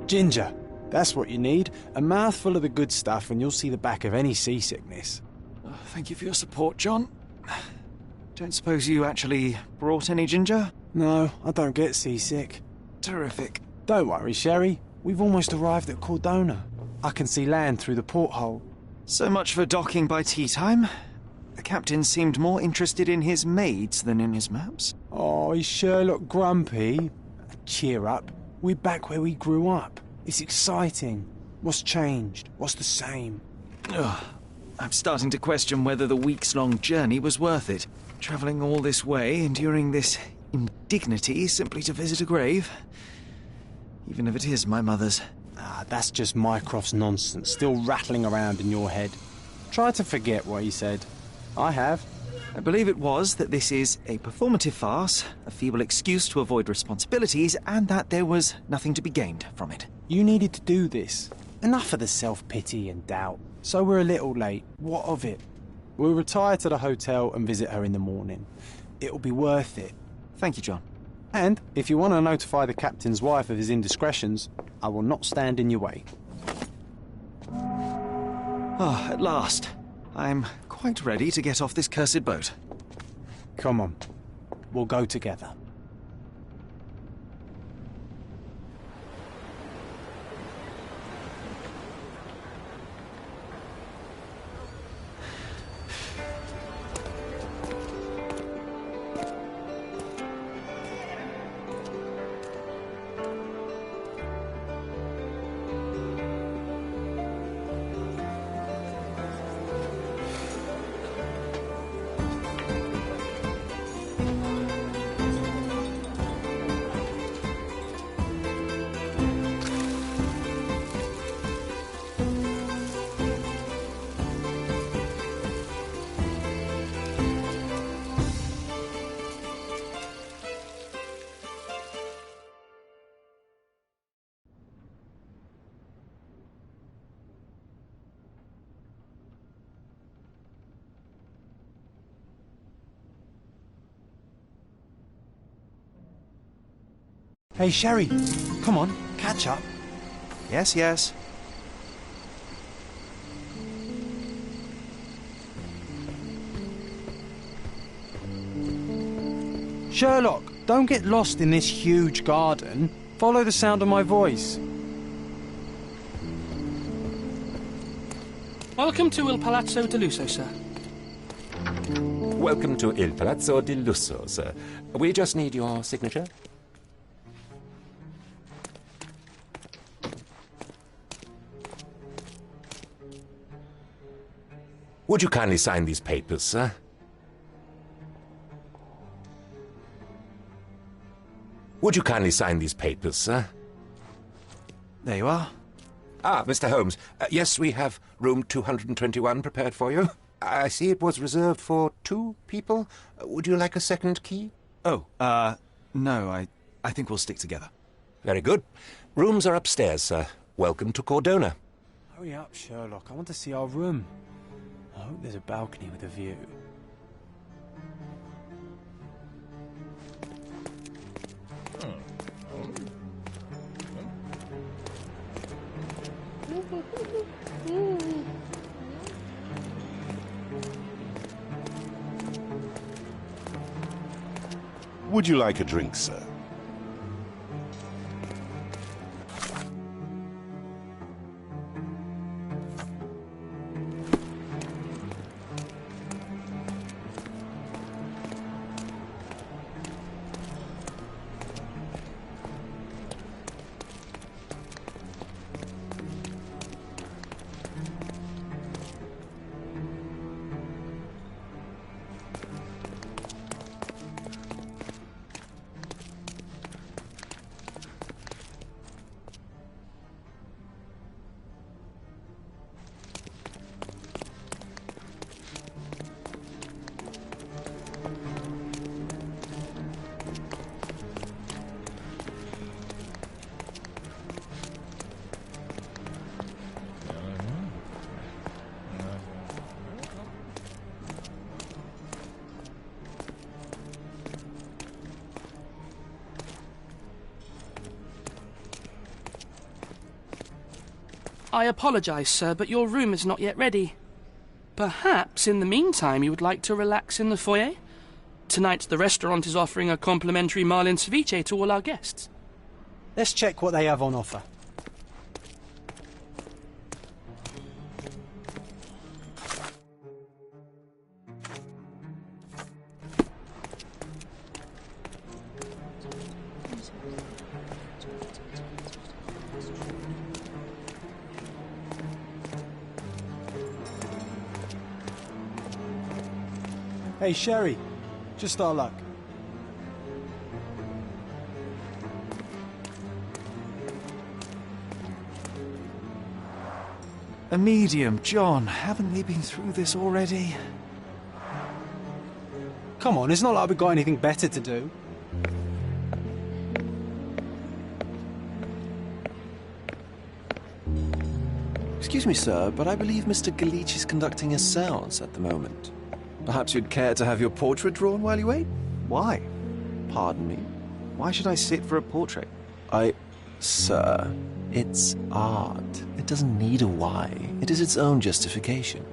Ginger. That's what you need. A mouthful of the good stuff and you'll see the back of any seasickness. Oh, thank you for your support, John. Don't suppose you actually brought any ginger? No, I don't get seasick. Terrific. Don't worry, Sherry. We've almost arrived at Cordona. I can see land through the porthole. So much for docking by tea time. The captain seemed more interested in his maids than in his maps. Oh, is Sherlock grumpy? Cheer up. We're back where we grew up. It's exciting. What's changed? What's the same? Ugh. I'm starting to question whether the weeks-long journey was worth it. Travelling all this way, enduring this indignity simply to visit a grave. Even if it is my mother's. Ah, that's just Mycroft's nonsense, still rattling around in your head. Try to forget what he said. I have. I believe it was that this is a performative farce, a feeble excuse to avoid responsibilities, and that there was nothing to be gained from it. You needed to do this. Enough of the self-pity and doubt. So we're a little late. What of it? We'll retire to the hotel and visit her in the morning. It'll be worth it. Thank you, John. And if you want to notify the captain's wife of his indiscretions, I will not stand in your way. Ah, at last. I'm quite ready to get off this cursed boat. Come on. We'll go together. Hey, Sherry, come on, catch up. Yes, yes. Sherlock, don't get lost in this huge garden. Follow the sound of my voice. Welcome to Il Palazzo di Lusso, sir. Welcome to Il Palazzo di Lusso, sir. We just need your signature. Would you kindly sign these papers, sir? Would you kindly sign these papers, sir? There you are. Ah, Mr. Holmes. Yes, we have room 221 prepared for you. I see it was reserved for 2 people. Would you like a second key? Oh, no, I think we'll stick together. Very good. Rooms are upstairs, sir. Welcome to Cordona. Hurry up, Sherlock. I want to see our room. I hope there's a balcony with a view. Would you like a drink, sir? I apologise, sir, but your room is not yet ready. Perhaps, in the meantime, you would like to relax in the foyer? Tonight, the restaurant is offering a complimentary marlin ceviche to all our guests. Let's check what they have on offer. Hey, Sherry. Just our luck. A medium, John. Haven't we been through this already? Come on, it's not like we've got anything better to do. Excuse me, sir, but I believe Mr. Galich is conducting a séance at the moment. Perhaps you'd care to have your portrait drawn while you wait? Why? Pardon me? Why should I sit for a portrait? Sir, it's art. It doesn't need a why. It is its own justification.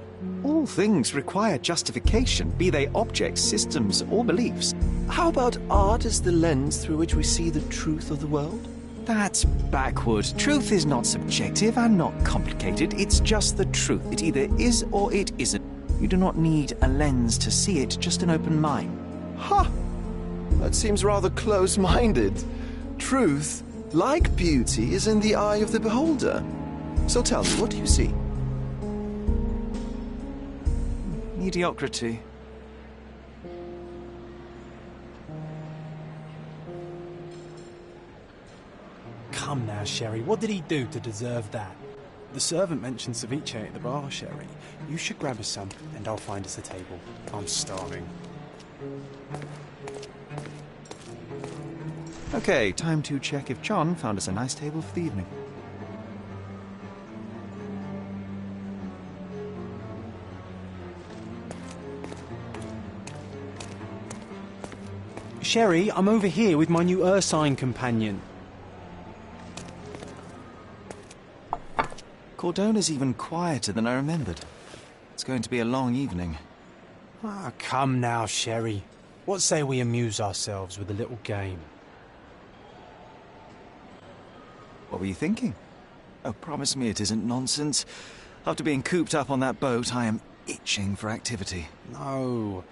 All things require justification, be they objects, systems, or beliefs. How about art as the lens through which we see the truth of the world? That's backward. Truth is not subjective and not complicated. It's just the truth. It either is or it isn't. You do not need a lens to see it, just an open mind. Ha! That seems rather close-minded. Truth, like beauty, is in the eye of the beholder. So tell me, what do you see? Mediocrity. Come now, Sherry. What did he do to deserve that? The servant mentioned ceviche at the bar, Sherry. You should grab us some, and I'll find us a table. I'm starving. Okay, time to check if John found us a nice table for the evening. Sherry, I'm over here with my new Ursine companion. Cordona's even quieter than I remembered. It's going to be a long evening. Ah, come now, Sherry. What say we amuse ourselves with a little game? What were you thinking? Oh, promise me it isn't nonsense. After being cooped up on that boat, I am itching for activity. No.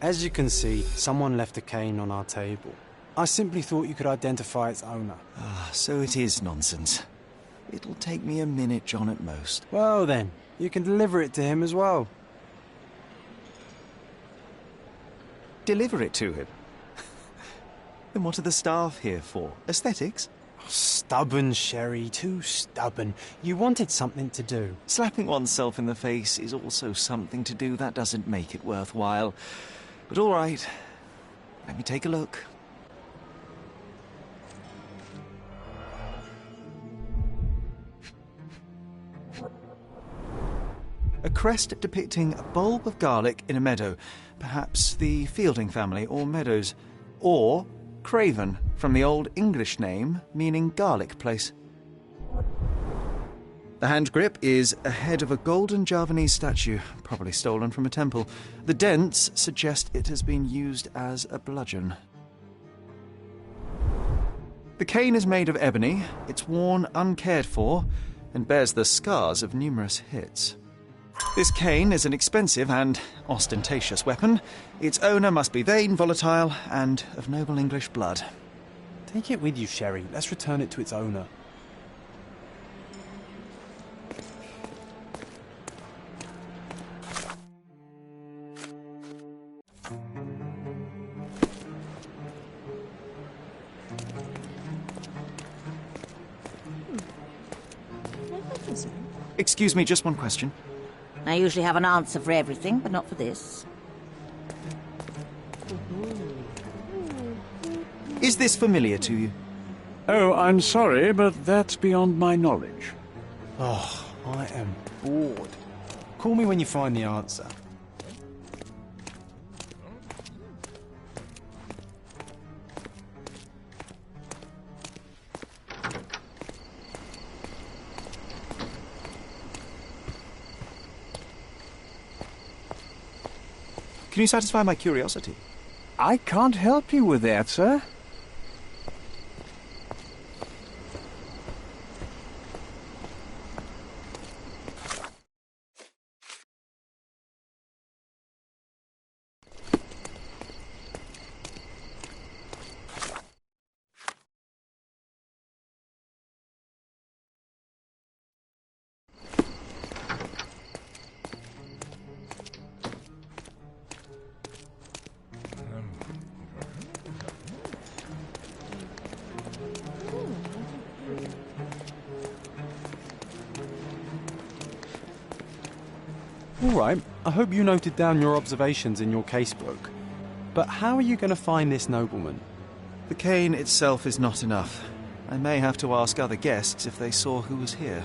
As you can see, someone left a cane on our table. I simply thought you could identify its owner. Ah, so it is nonsense. It'll take me a minute, John, at most. Well then, you can deliver it to him as well. Deliver it to him? Then what are the staff here for? Aesthetics? Stubborn, Sherry, too stubborn. You wanted something to do. Slapping oneself in the face is also something to do. That doesn't make it worthwhile. But all right, let me take a look. A crest depicting a bulb of garlic in a meadow, perhaps the Fielding family or Meadows, or Craven, from the Old English name meaning garlic place. The hand grip is a head of a golden Javanese statue, probably stolen from a temple. The dents suggest it has been used as a bludgeon. The cane is made of ebony, it's worn uncared for, and bears the scars of numerous hits. This cane is an expensive and ostentatious weapon. Its owner must be vain, volatile, and of noble English blood. Take it with you, Sherry. Let's return it to its owner. Excuse me, just one question. I usually have an answer for everything, but not for this. Is this familiar to you? Oh, I'm sorry, but that's beyond my knowledge. Oh, I am bored. Call me when you find the answer. Can you satisfy my curiosity? I can't help you with that, sir. All right, I hope you noted down your observations in your casebook. But how are you going to find this nobleman? The cane itself is not enough. I may have to ask other guests if they saw who was here.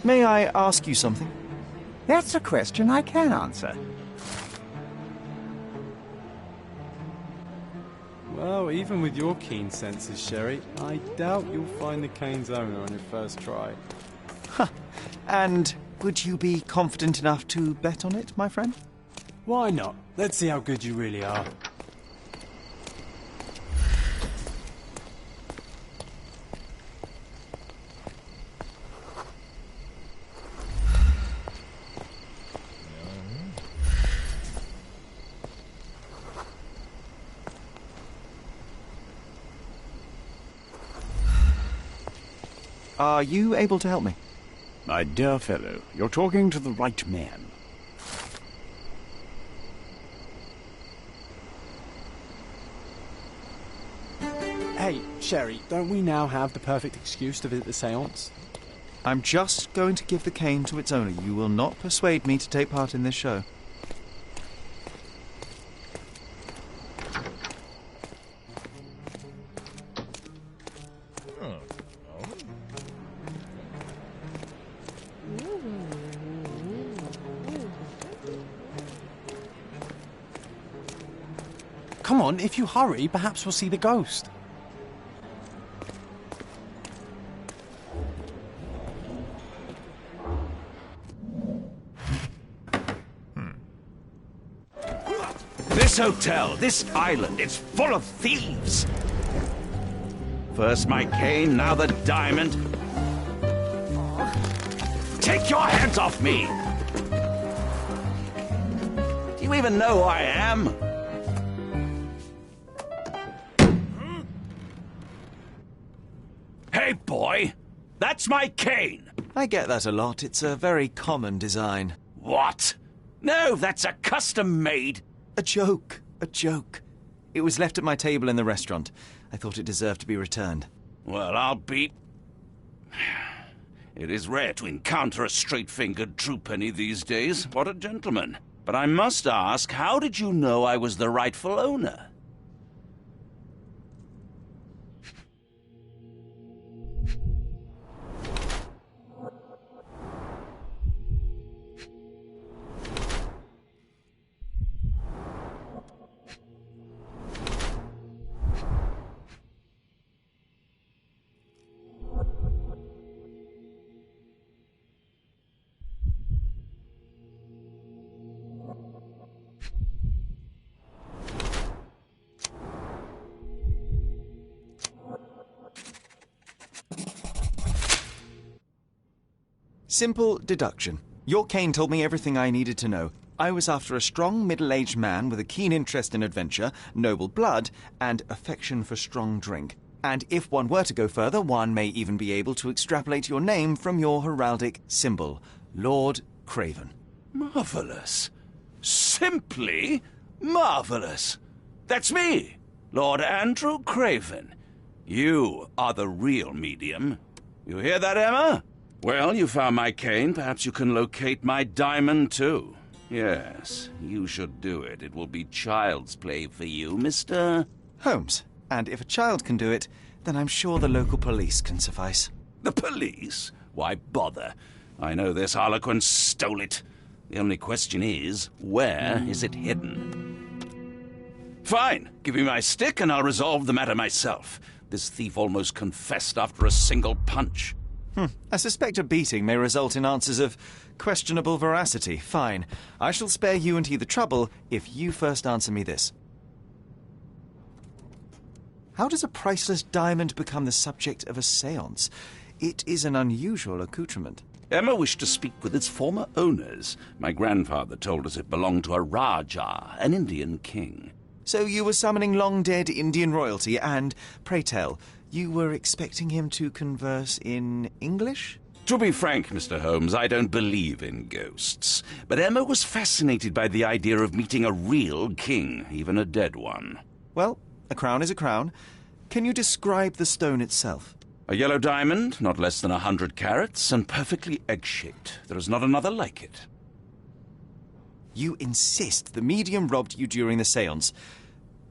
May I ask you something? That's a question I can answer. Well, even with your keen senses, Sherry, I doubt you'll find the cane's owner on your first try. And would you be confident enough to bet on it, my friend? Why not? Let's see how good you really are. Are you able to help me? My dear fellow, you're talking to the right man. Hey, Sherry, don't we now have the perfect excuse to visit the séance? I'm just going to give the cane to its owner. You will not persuade me to take part in this show. Come on, if you hurry, perhaps we'll see the ghost. This hotel, this island, it's full of thieves. First my cane, now the diamond. Take your hands off me! Do you even know who I am? Hey, boy! That's my cane! I get that a lot. It's a very common design. What? No, that's a custom-made... A joke. A joke. It was left at my table in the restaurant. I thought it deserved to be returned. Well, I'll be... It is rare to encounter a straight-fingered true penny these days. What a gentleman. But I must ask, how did you know I was the rightful owner? Simple deduction. Your cane told me everything I needed to know. I was after a strong, middle-aged man with a keen interest in adventure, noble blood, and affection for strong drink. And if one were to go further, one may even be able to extrapolate your name from your heraldic symbol, Lord Craven. Marvelous. Simply marvelous. That's me, Lord Andrew Craven. You are the real medium. You hear that, Emma? Well, you found my cane. Perhaps you can locate my diamond, too. Yes, you should do it. It will be child's play for you, Mr. Holmes. And if a child can do it, then I'm sure the local police can suffice. The police? Why bother? I know this harlequin stole it. The only question is, where is it hidden? Fine. Give me my stick and I'll resolve the matter myself. This thief almost confessed after a single punch. I suspect a beating may result in answers of questionable veracity. Fine. I shall spare you and he the trouble if you first answer me this. How does a priceless diamond become the subject of a séance? It is an unusual accoutrement. Emma wished to speak with its former owners. My grandfather told us it belonged to a Rajah, an Indian king. So you were summoning long-dead Indian royalty and, pray tell, you were expecting him to converse in English? To be frank, Mr. Holmes, I don't believe in ghosts. But Emma was fascinated by the idea of meeting a real king, even a dead one. Well, a crown is a crown. Can you describe the stone itself? A yellow diamond, not less than 100 carats, and perfectly egg-shaped. There is not another like it. You insist the medium robbed you during the séance.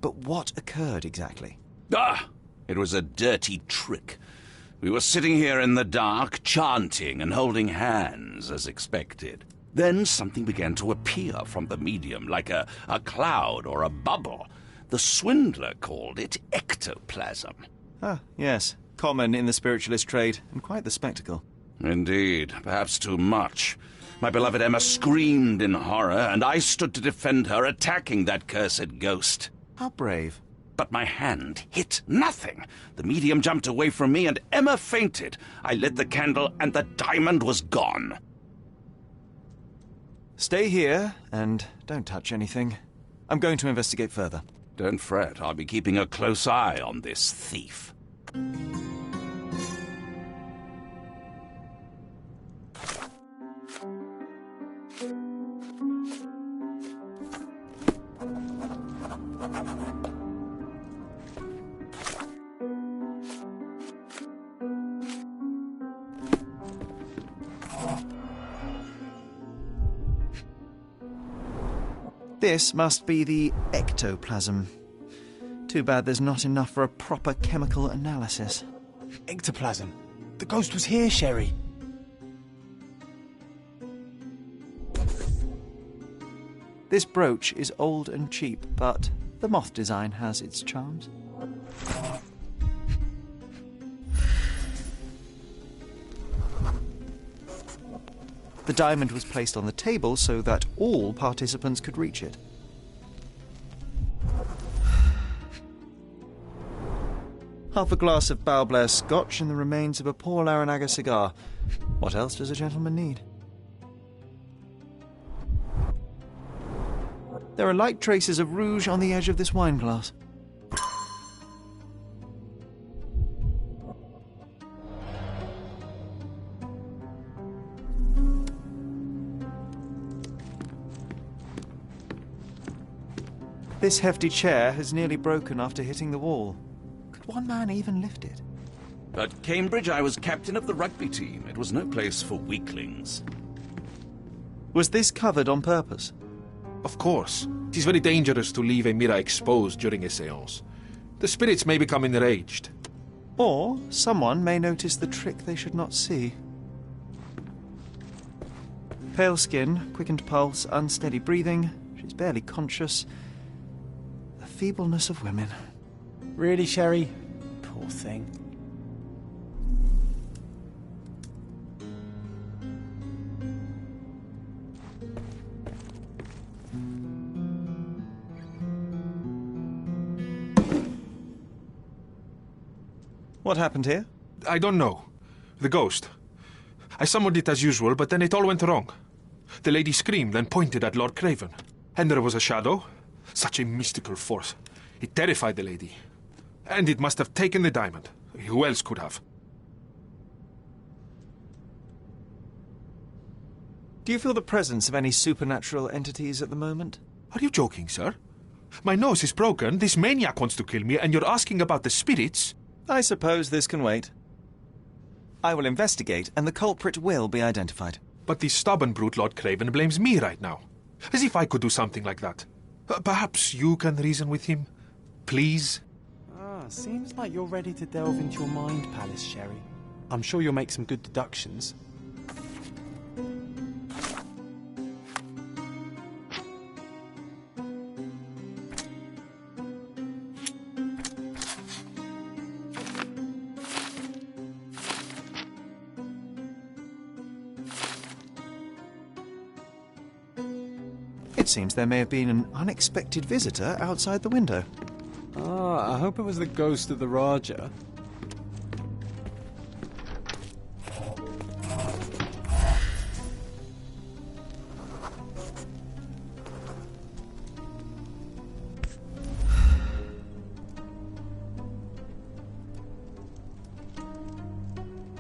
But what occurred exactly? It was a dirty trick. We were sitting here in the dark, chanting and holding hands, as expected. Then something began to appear from the medium, like a cloud or a bubble. The swindler called it ectoplasm. Ah, yes. Common in the spiritualist trade, and quite the spectacle. Indeed, perhaps too much. My beloved Emma screamed in horror, and I stood to defend her, attacking that cursed ghost. How brave. But my hand hit nothing. The medium jumped away from me, and Emma fainted. I lit the candle, and the diamond was gone. Stay here, and don't touch anything. I'm going to investigate further. Don't fret, I'll be keeping a close eye on this thief. This must be the ectoplasm. Too bad there's not enough for a proper chemical analysis. Ectoplasm. The ghost was here, Sherry. This brooch is old and cheap, but the moth design has its charms. The diamond was placed on the table so that all participants could reach it. Half a glass of Balblair scotch and the remains of a poor Laranaga cigar. What else does a gentleman need? There are light traces of rouge on the edge of this wine glass. This hefty chair has nearly broken after hitting the wall. Could one man even lift it? At Cambridge, I was captain of the rugby team. It was no place for weaklings. Was this covered on purpose? Of course. It is very dangerous to leave a mirror exposed during a séance. The spirits may become enraged. Or someone may notice the trick they should not see. Pale skin, quickened pulse, unsteady breathing. She's barely conscious. The feebleness of women. Really, Sherry? Poor thing. What happened here? I don't know. The ghost. I summoned it as usual, but then it all went wrong. The lady screamed and pointed at Lord Craven. And there was a shadow. Such a mystical force. It terrified the lady. And it must have taken the diamond. Who else could have? Do you feel the presence of any supernatural entities at the moment? Are you joking, sir? My nose is broken, this maniac wants to kill me, and you're asking about the spirits? I suppose this can wait. I will investigate, and the culprit will be identified. But the stubborn brute Lord Craven blames me right now. As if I could do something like that. Perhaps you can reason with him? Please? Seems like you're ready to delve into your mind palace, Sherry. I'm sure you'll make some good deductions. It seems there may have been an unexpected visitor outside the window. I hope it was the ghost of the Raja.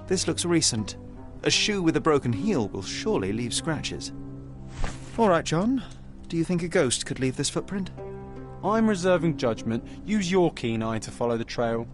This looks recent. A shoe with a broken heel will surely leave scratches. All right, John. Do you think a ghost could leave this footprint? I'm reserving judgment. Use your keen eye to follow the trail.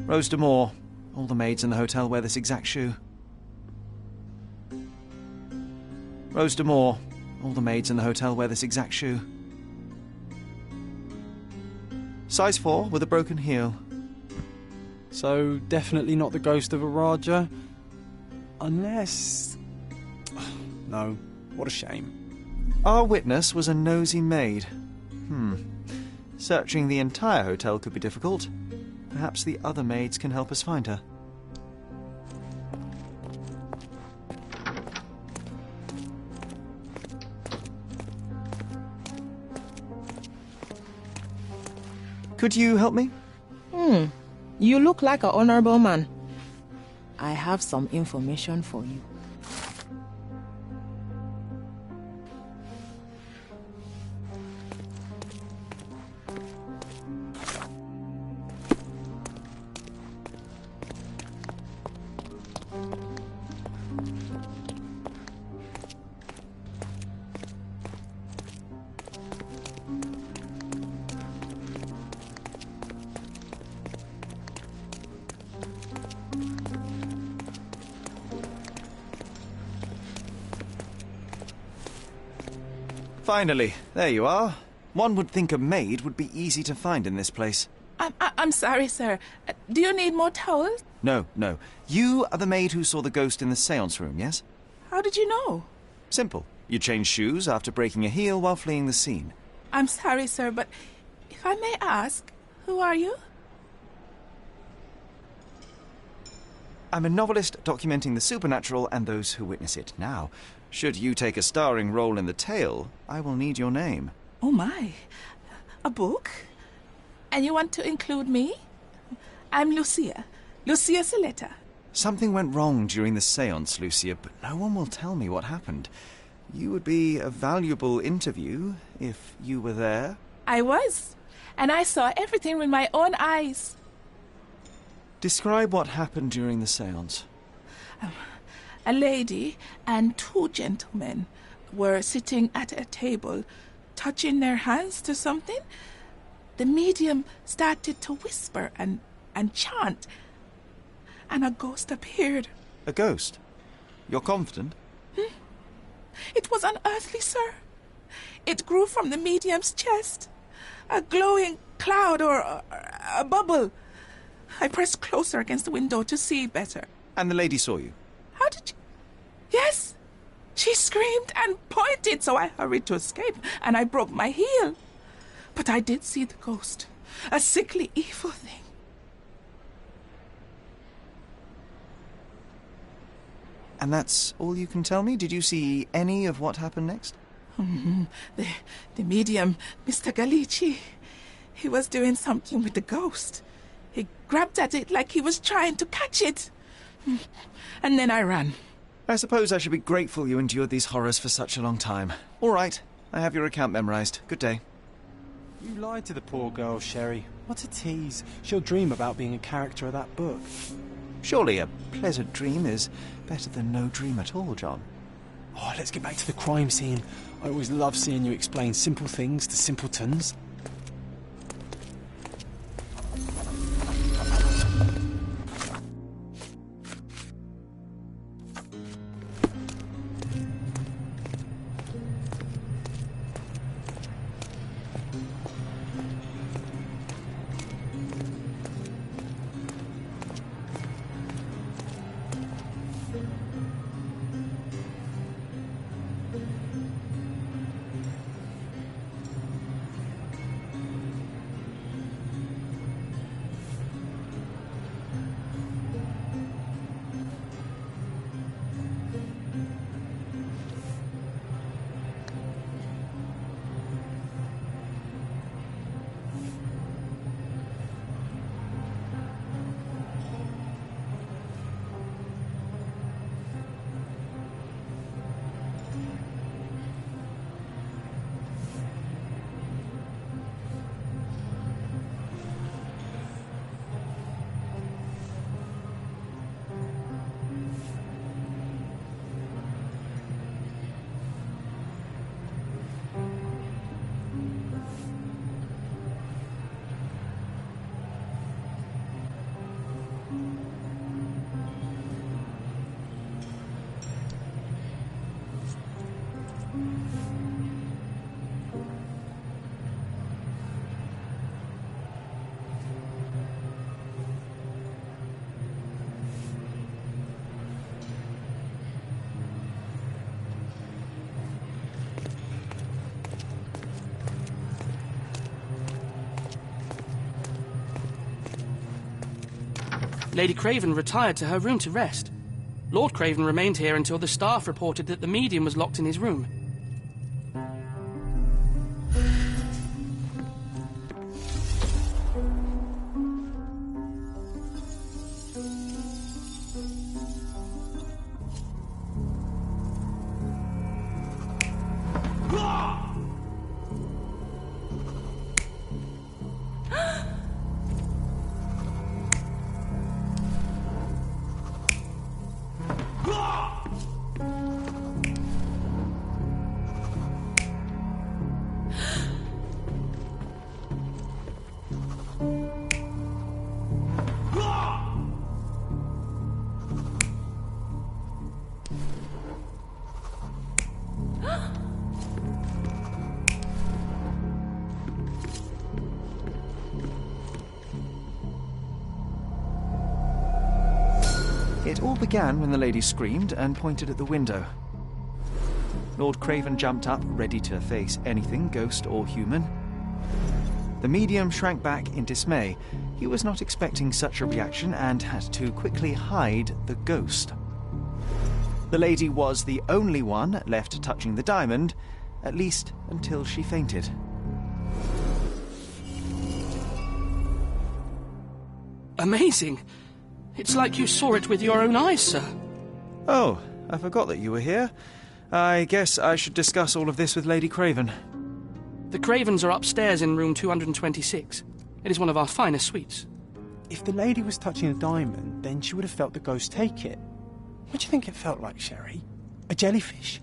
Rose D'Amour. All the maids in the hotel wear this exact shoe. Rose D'Amour. All the maids in the hotel wear this exact shoe. Size 4 with a broken heel. So, definitely not the ghost of a Raja? Unless... No, what a shame. Our witness was a nosy maid. Searching the entire hotel could be difficult. Perhaps the other maids can help us find her. Could you help me? You look like an honorable man. I have some information for you. Finally, there you are. One would think a maid would be easy to find in this place. I'm sorry, sir. Do you need more towels? No. You are the maid who saw the ghost in the seance room, yes? How did you know? Simple. You changed shoes after breaking a heel while fleeing the scene. I'm sorry, sir, but if I may ask, who are you? I'm a novelist documenting the supernatural and those who witness it. Now, should you take a starring role in the tale, I will need your name. Oh my, a book? And you want to include me? I'm Lucia Saletta. Something went wrong during the seance, Lucia, but no one will tell me what happened. You would be a valuable interview if you were there. I was, and I saw everything with my own eyes. Describe what happened during the seance. A lady and two gentlemen were sitting at a table, touching their hands to something. The medium started to whisper and chant, and a ghost appeared. A ghost? You're confident? It was unearthly, sir. It grew from the medium's chest. A glowing cloud or a bubble. I pressed closer against the window to see better. And the lady saw you? How did you... Yes! She screamed and pointed, so I hurried to escape, and I broke my heel. But I did see the ghost. A sickly, evil thing. And that's all you can tell me? Did you see any of what happened next? The medium, Mr. Galici, he was doing something with the ghost. He grabbed at it like he was trying to catch it. And then I ran. I suppose I should be grateful you endured these horrors for such a long time. All right, I have your account memorised. Good day. You lied to the poor girl, Sherry. What a tease. She'll dream about being a character of that book. Surely a pleasant dream is better than no dream at all, John. Oh, let's get back to the crime scene. I always love seeing you explain simple things to simpletons. Lady Craven retired to her room to rest. Lord Craven remained here until the staff reported that the medium was locked in his room. It all began when the lady screamed and pointed at the window. Lord Craven jumped up, ready to face anything, ghost or human. The medium shrank back in dismay. He was not expecting such a reaction and had to quickly hide the ghost. The lady was the only one left touching the diamond, at least until she fainted. Amazing! It's like you saw it with your own eyes, sir. Oh, I forgot that you were here. I guess I should discuss all of this with Lady Craven. The Cravens are upstairs in room 226. It is one of our finest suites. If the lady was touching a diamond, then she would have felt the ghost take it. What do you think it felt like, Sherry? A jellyfish?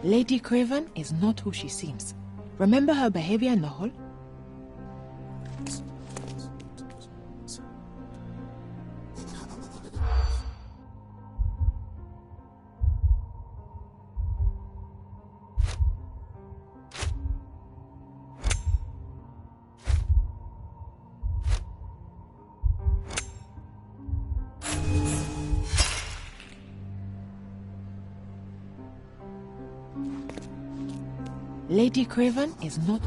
Lady Craven is not who she seems. Remember her behavior in the hall? Lady Craven is not...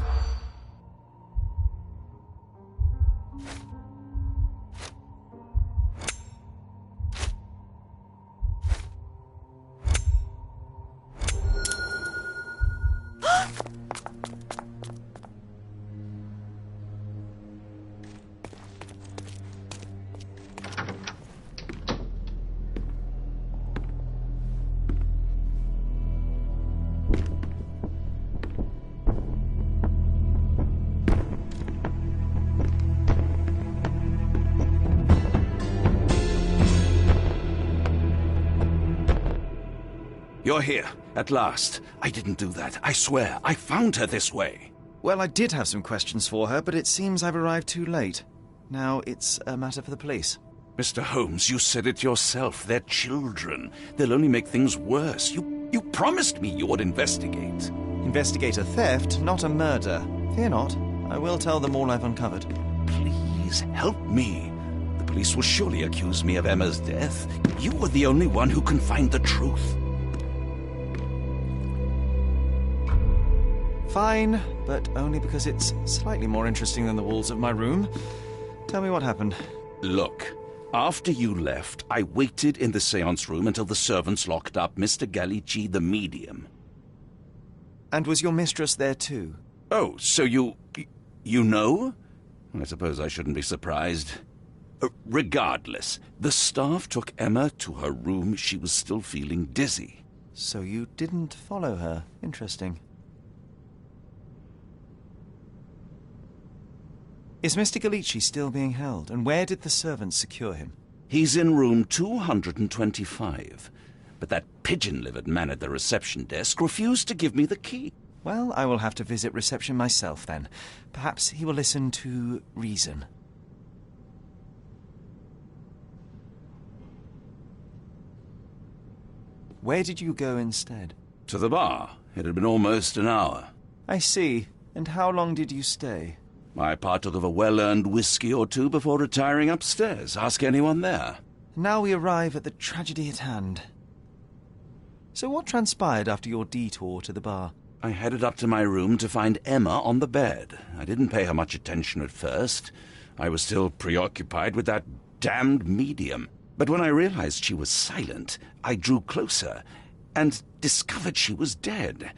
You're here, at last. I didn't do that. I swear, I found her this way. Well, I did have some questions for her, but it seems I've arrived too late. Now it's a matter for the police. Mr. Holmes, you said it yourself. They're children. They'll only make things worse. You promised me you would investigate. Investigate a theft, not a murder. Fear not. I will tell them all I've uncovered. Please, help me. The police will surely accuse me of Emma's death. You are the only one who can find the truth. Fine, but only because it's slightly more interesting than the walls of my room. Tell me what happened. Look, after you left, I waited in the seance room until the servants locked up Mr. Gallici, the medium. And was your mistress there too? Oh, so you know? I suppose I shouldn't be surprised. Regardless, the staff took Emma to her room. She was still feeling dizzy. So you didn't follow her. Interesting. Is Mr. Gallici still being held, and where did the servants secure him? He's in room 225, but that pigeon-livered man at the reception desk refused to give me the key. Well, I will have to visit reception myself, then. Perhaps he will listen to reason. Where did you go instead? To the bar. It had been almost an hour. I see. And how long did you stay? I partook of a well-earned whiskey or two before retiring upstairs. Ask anyone there. Now we arrive at the tragedy at hand. So what transpired after your detour to the bar? I headed up to my room to find Emma on the bed. I didn't pay her much attention at first. I was still preoccupied with that damned medium. But when I realized she was silent, I drew closer and discovered she was dead.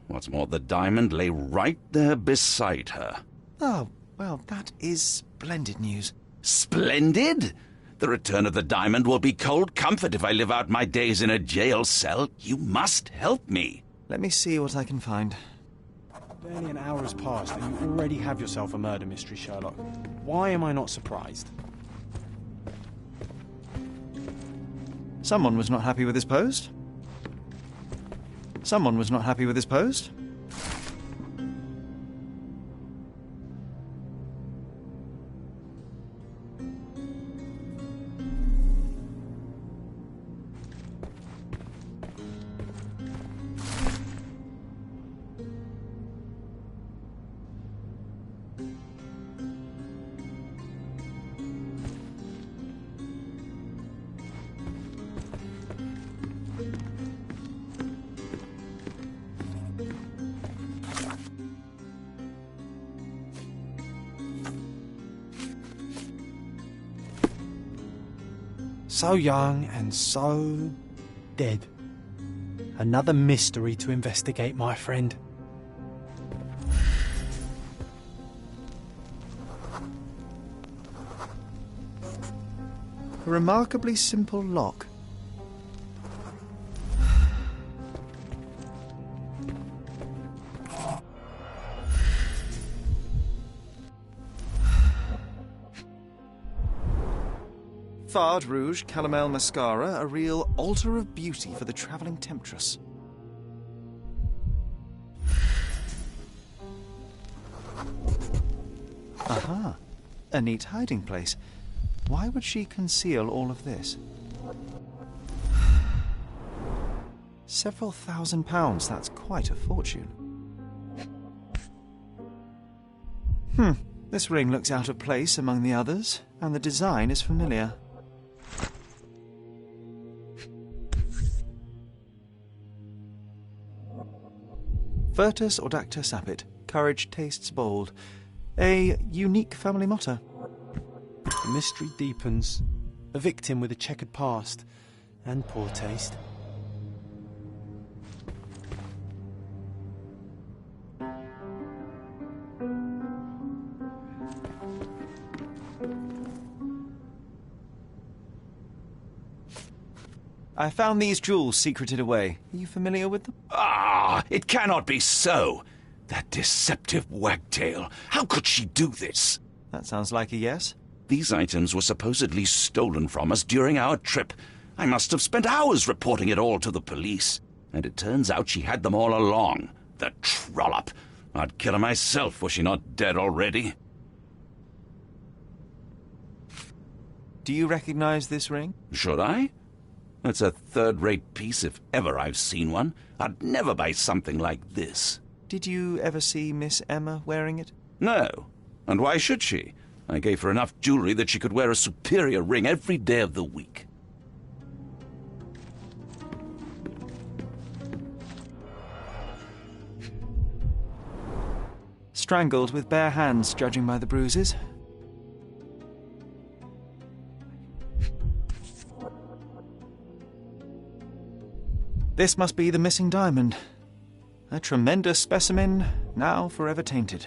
What's more, the diamond lay right there beside her. Oh, well, that is splendid news. Splendid? The return of the diamond will be cold comfort if I live out my days in a jail cell. You must help me. Let me see what I can find. Barely an hour has passed and you already have yourself a murder mystery, Sherlock. Why am I not surprised? Someone was not happy with his post. Someone was not happy with his post. So young and so dead. Another mystery to investigate, my friend. A remarkably simple lock. Fard Rouge Calomel Mascara, a real altar of beauty for the travelling temptress. Aha. A neat hiding place. Why would she conceal all of this? Several £1,000s, that's quite a fortune. This ring looks out of place among the others, and the design is familiar. Virtus audacta sapit. Courage tastes bold. A unique family motto. The mystery deepens. A victim with a checkered past and poor taste. I found these jewels secreted away. Are you familiar with them? Ah, it cannot be so. That deceptive wagtail. How could she do this? That sounds like a yes. These items were supposedly stolen from us during our trip. I must have spent hours reporting it all to the police. And it turns out she had them all along. The trollop. I'd kill her myself, was she not dead already? Do you recognize this ring? Should I? It's a third-rate piece if ever I've seen one. I'd never buy something like this. Did you ever see Miss Emma wearing it? No. And why should she? I gave her enough jewelry that she could wear a superior ring every day of the week. Strangled with bare hands, judging by the bruises. This must be the missing diamond. A tremendous specimen, now forever tainted.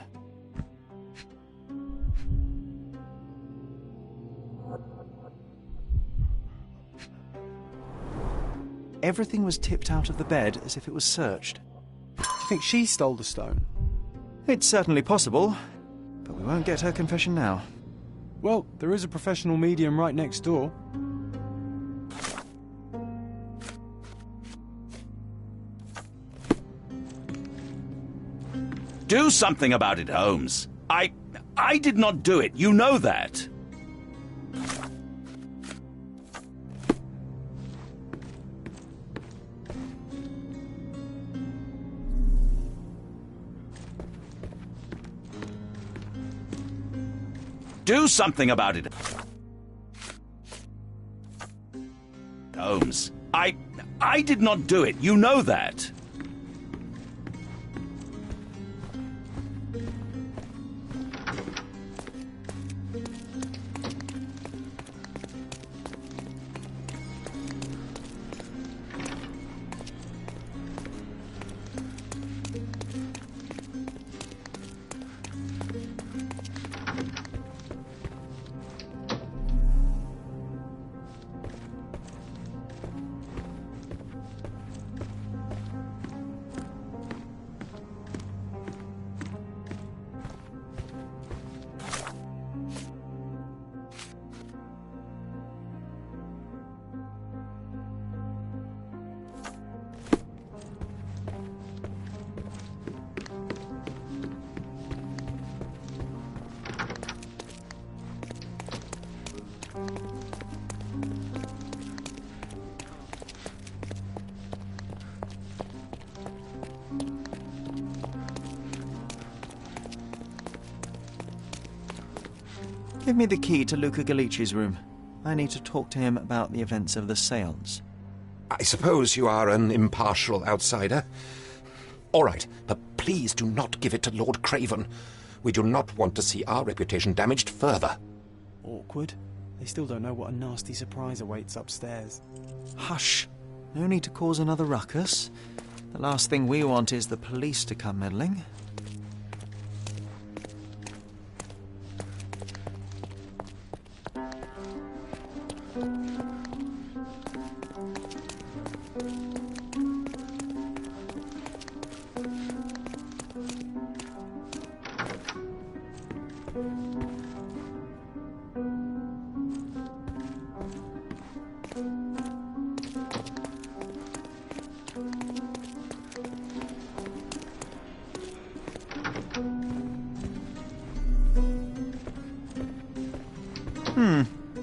Everything was tipped out of the bed as if it was searched. Do you think she stole the stone? It's certainly possible, but we won't get her confession now. Well, there is a professional medium right next door. Do something about it, Holmes. I did not do it. You know that. Do something about it. Holmes, I did not do it. You know that. Give me the key to Luca Galici's room. I need to talk to him about the events of the séance. I suppose you are an impartial outsider. All right, but please do not give it to Lord Craven. We do not want to see our reputation damaged further. Awkward. They still don't know what a nasty surprise awaits upstairs. Hush. No need to cause another ruckus. The last thing we want is the police to come meddling.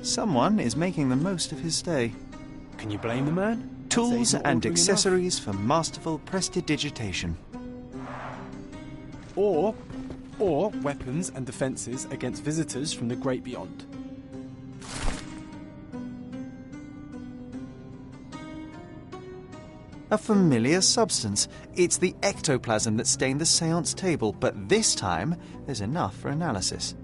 Someone is making the most of his stay. Can you blame the man? Tools and ordering accessories for masterful prestidigitation. Or weapons and defences against visitors from the great beyond. A familiar substance. It's the ectoplasm that stained the seance table, but this time there's enough for analysis.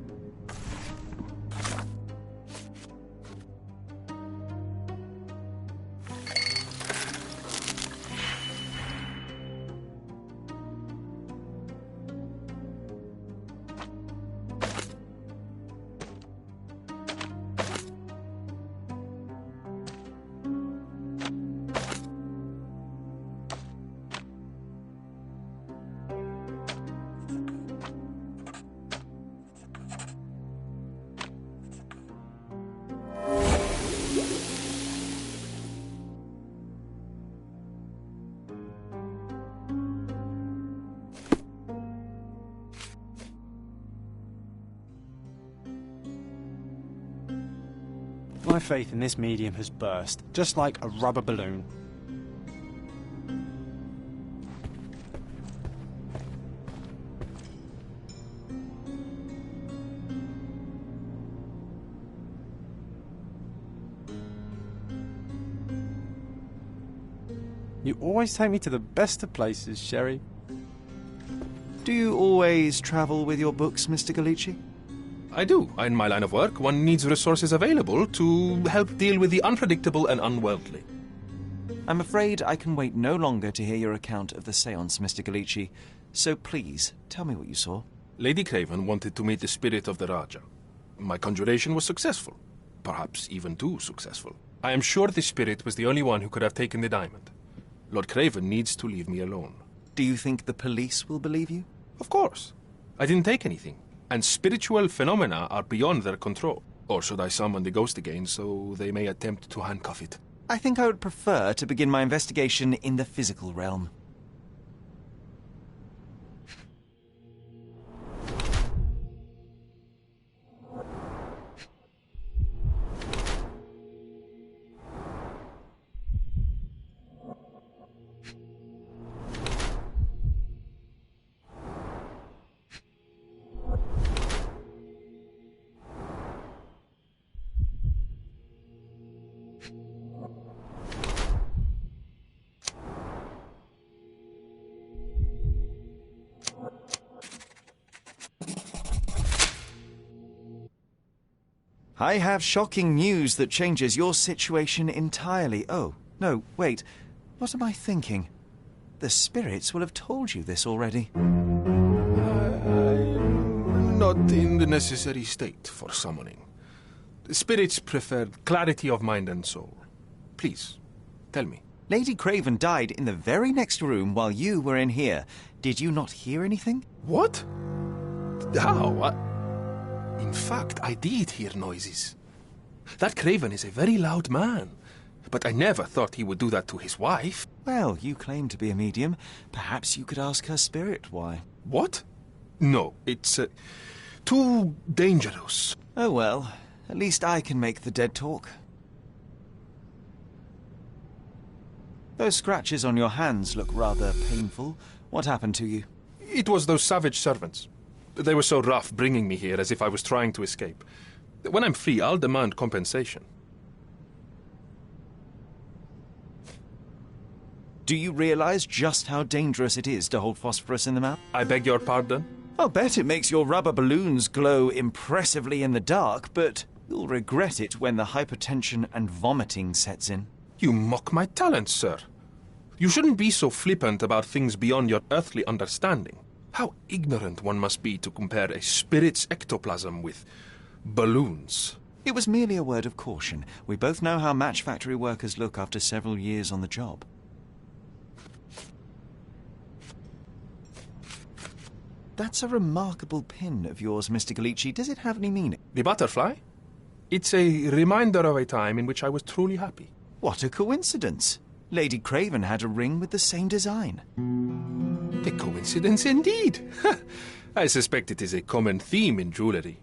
My faith in this medium has burst, just like a rubber balloon. You always take me to the best of places, Sherry. Do you always travel with your books, Mr. Galici? I do. In my line of work, one needs resources available to help deal with the unpredictable and unworldly. I'm afraid I can wait no longer to hear your account of the séance, Mr. Galici. So please, tell me what you saw. Lady Craven wanted to meet the spirit of the Raja. My conjuration was successful. Perhaps even too successful. I am sure the spirit was the only one who could have taken the diamond. Lord Craven needs to leave me alone. Do you think the police will believe you? Of course. I didn't take anything. And spiritual phenomena are beyond their control. Or should I summon the ghost again so they may attempt to handcuff it? I think I would prefer to begin my investigation in the physical realm. I have shocking news that changes your situation entirely. Oh, no, wait. What am I thinking? The spirits will have told you this already. I'm not in the necessary state for summoning. The spirits prefer clarity of mind and soul. Please, tell me. Lady Craven died in the very next room while you were in here. Did you not hear anything? What? How? In fact, I did hear noises. That Craven is a very loud man, but I never thought he would do that to his wife. Well, you claim to be a medium. Perhaps you could ask her spirit why. What? No, it's too dangerous. Oh well, at least I can make the dead talk. Those scratches on your hands look rather painful. What happened to you? It was those savage servants. They were so rough bringing me here as if I was trying to escape. When I'm free, I'll demand compensation. Do you realize just how dangerous it is to hold phosphorus in the mouth? I beg your pardon? I'll bet it makes your rubber balloons glow impressively in the dark, but you'll regret it when the hypertension and vomiting sets in. You mock my talents, sir. You shouldn't be so flippant about things beyond your earthly understanding. How ignorant one must be to compare a spirit's ectoplasm with balloons. It was merely a word of caution. We both know how match factory workers look after several years on the job. That's a remarkable pin of yours, Mr. Galici. Does it have any meaning? The butterfly? It's a reminder of a time in which I was truly happy. What a coincidence. Lady Craven had a ring with the same design. A coincidence indeed. I suspect it is a common theme in jewelry.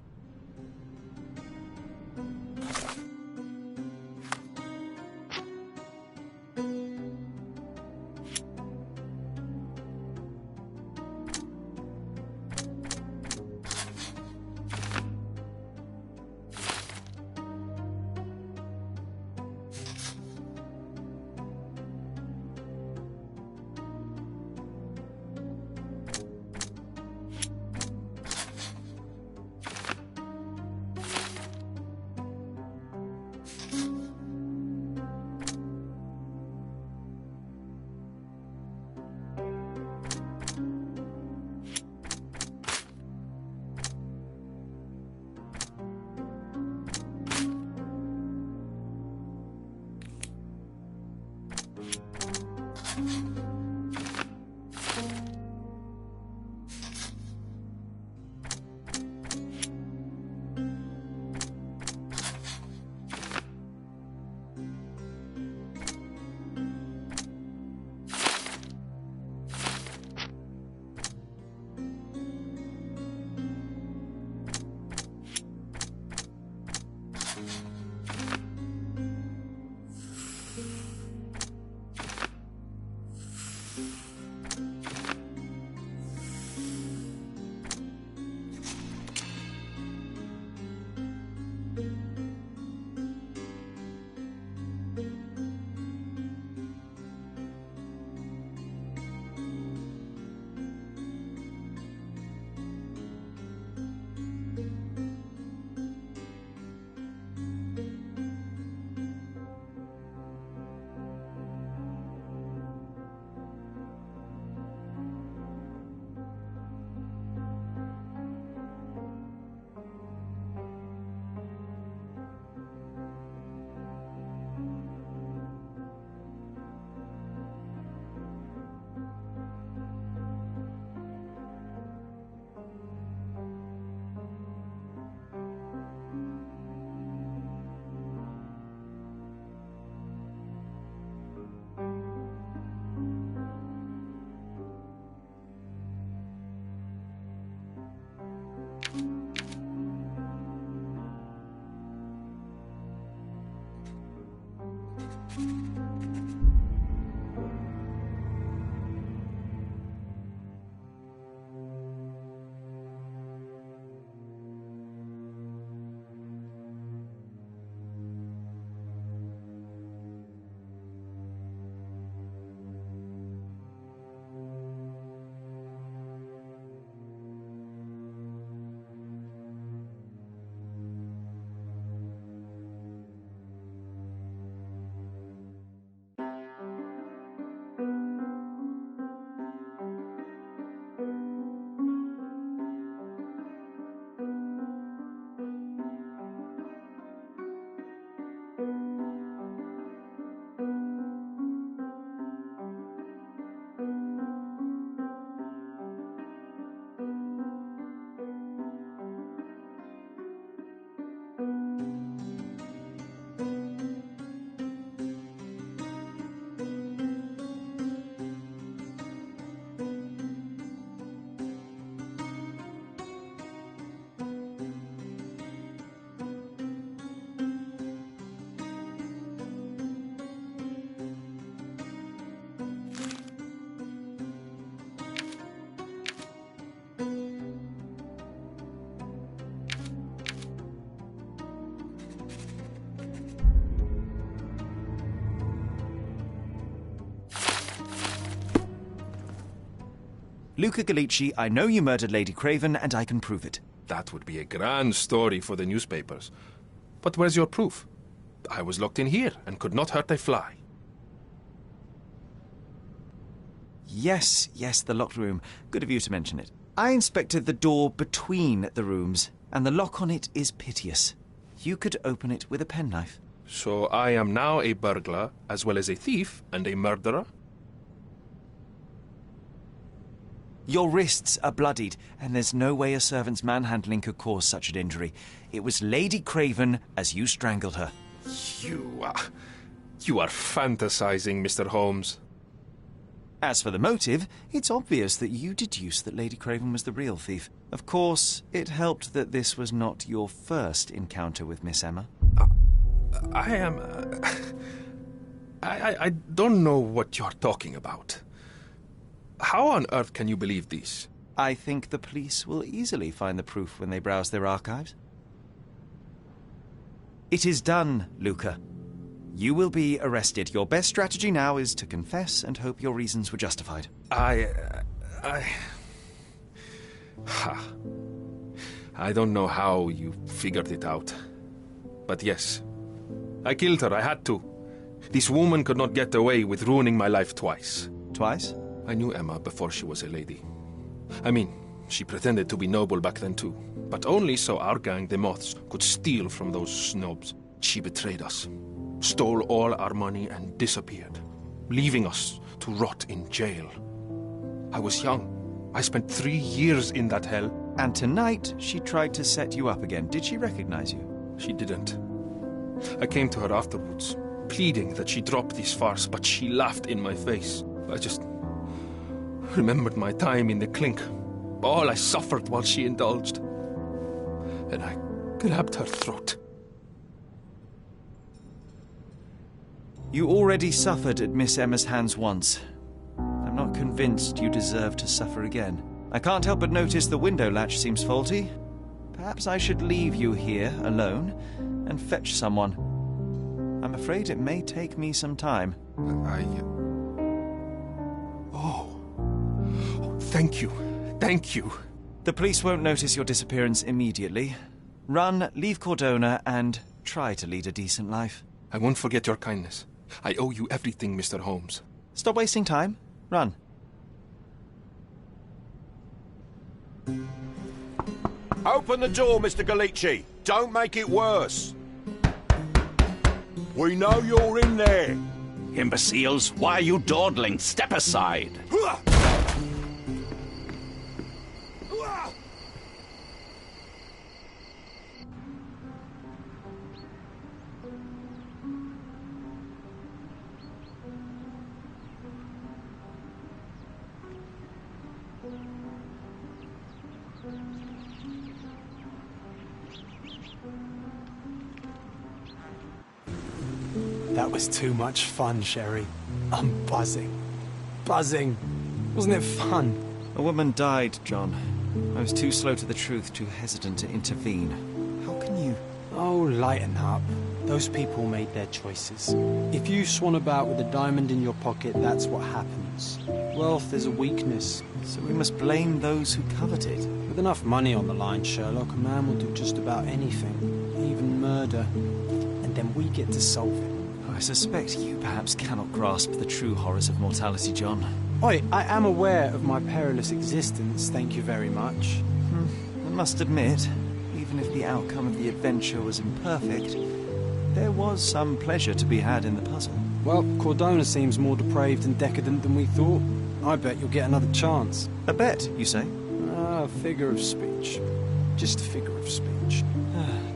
Luca Gallici, I know you murdered Lady Craven, and I can prove it. That would be a grand story for the newspapers. But where's your proof? I was locked in here and could not hurt a fly. Yes, the locked room. Good of you to mention it. I inspected the door between the rooms, and the lock on it is piteous. You could open it with a penknife. So I am now a burglar, as well as a thief and a murderer? Your wrists are bloodied, and there's no way a servant's manhandling could cause such an injury. It was Lady Craven as you strangled her. You are fantasizing, Mr. Holmes. As for the motive, it's obvious that you deduced that Lady Craven was the real thief. Of course, it helped that this was not your first encounter with Miss Emma. I don't know what you're talking about. How on earth can you believe this? I think the police will easily find the proof when they browse their archives. It is done, Luca. You will be arrested. Your best strategy now is to confess and hope your reasons were justified. I don't know how you figured it out. But yes, I killed her. I had to. This woman could not get away with ruining my life twice. Twice? I knew Emma before she was a lady. I mean, she pretended to be noble back then too. But only so our gang, the Moths, could steal from those snobs. She betrayed us, stole all our money and disappeared, leaving us to rot in jail. I was young. I spent 3 years in that hell. And tonight, she tried to set you up again. Did she recognize you? She didn't. I came to her afterwards, pleading that she drop this farce, but she laughed in my face. I just remembered my time in the clink, all I suffered while she indulged. And I grabbed her throat. You already suffered at Miss Emma's hands once. I'm not convinced you deserve to suffer again. I can't help but notice the window latch seems faulty. Perhaps I should leave you here alone and fetch someone. I'm afraid it may take me some time. Thank you. Thank you. The police won't notice your disappearance immediately. Run, leave Cordona, and try to lead a decent life. I won't forget your kindness. I owe you everything, Mr. Holmes. Stop wasting time. Run. Open the door, Mr. Gallici. Don't make it worse. We know you're in there. Imbeciles, why are you dawdling? Step aside. That was too much fun, Sherry. I'm buzzing. Buzzing. Wasn't it fun? A woman died, John. I was too slow to the truth, too hesitant to intervene. How can you... Oh, lighten up. Those people made their choices. If you swan about with a diamond in your pocket, that's what happens. Wealth is a weakness. So we must blame those who covet it. With enough money on the line, Sherlock, a man will do just about anything. Even murder. And then we get to solve it. I suspect you perhaps cannot grasp the true horrors of mortality, John. Oi, I am aware of my perilous existence, thank you very much. I must admit, even if the outcome of the adventure was imperfect, there was some pleasure to be had in the puzzle. Well, Cordona seems more depraved and decadent than we thought. I bet you'll get another chance. A bet, you say? A figure of speech. Just a figure of speech.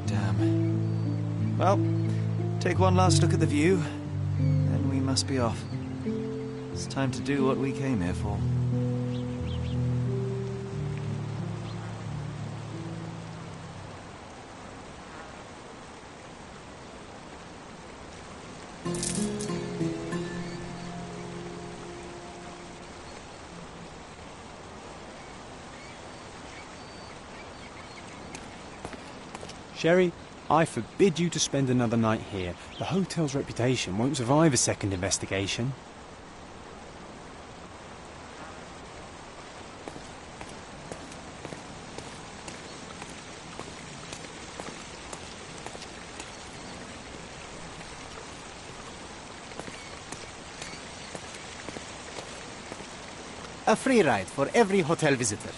Damn. Well, take one last look at the view, then we must be off. It's time to do what we came here for. Sherry, I forbid you to spend another night here. The hotel's reputation won't survive a second investigation. A free ride for every hotel visitor.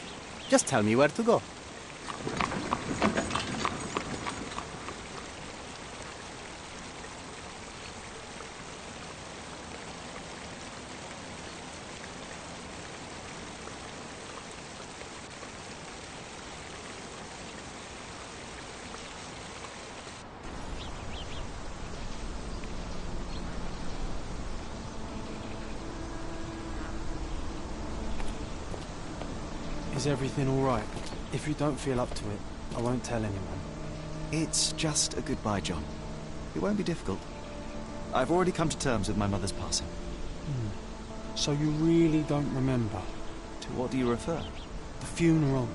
Just tell me where to go. Is everything all right? If you don't feel up to it, I won't tell anyone. It's just a goodbye, John. It won't be difficult. I've already come to terms with my mother's passing. So you really don't remember? To what do you refer? The funeral.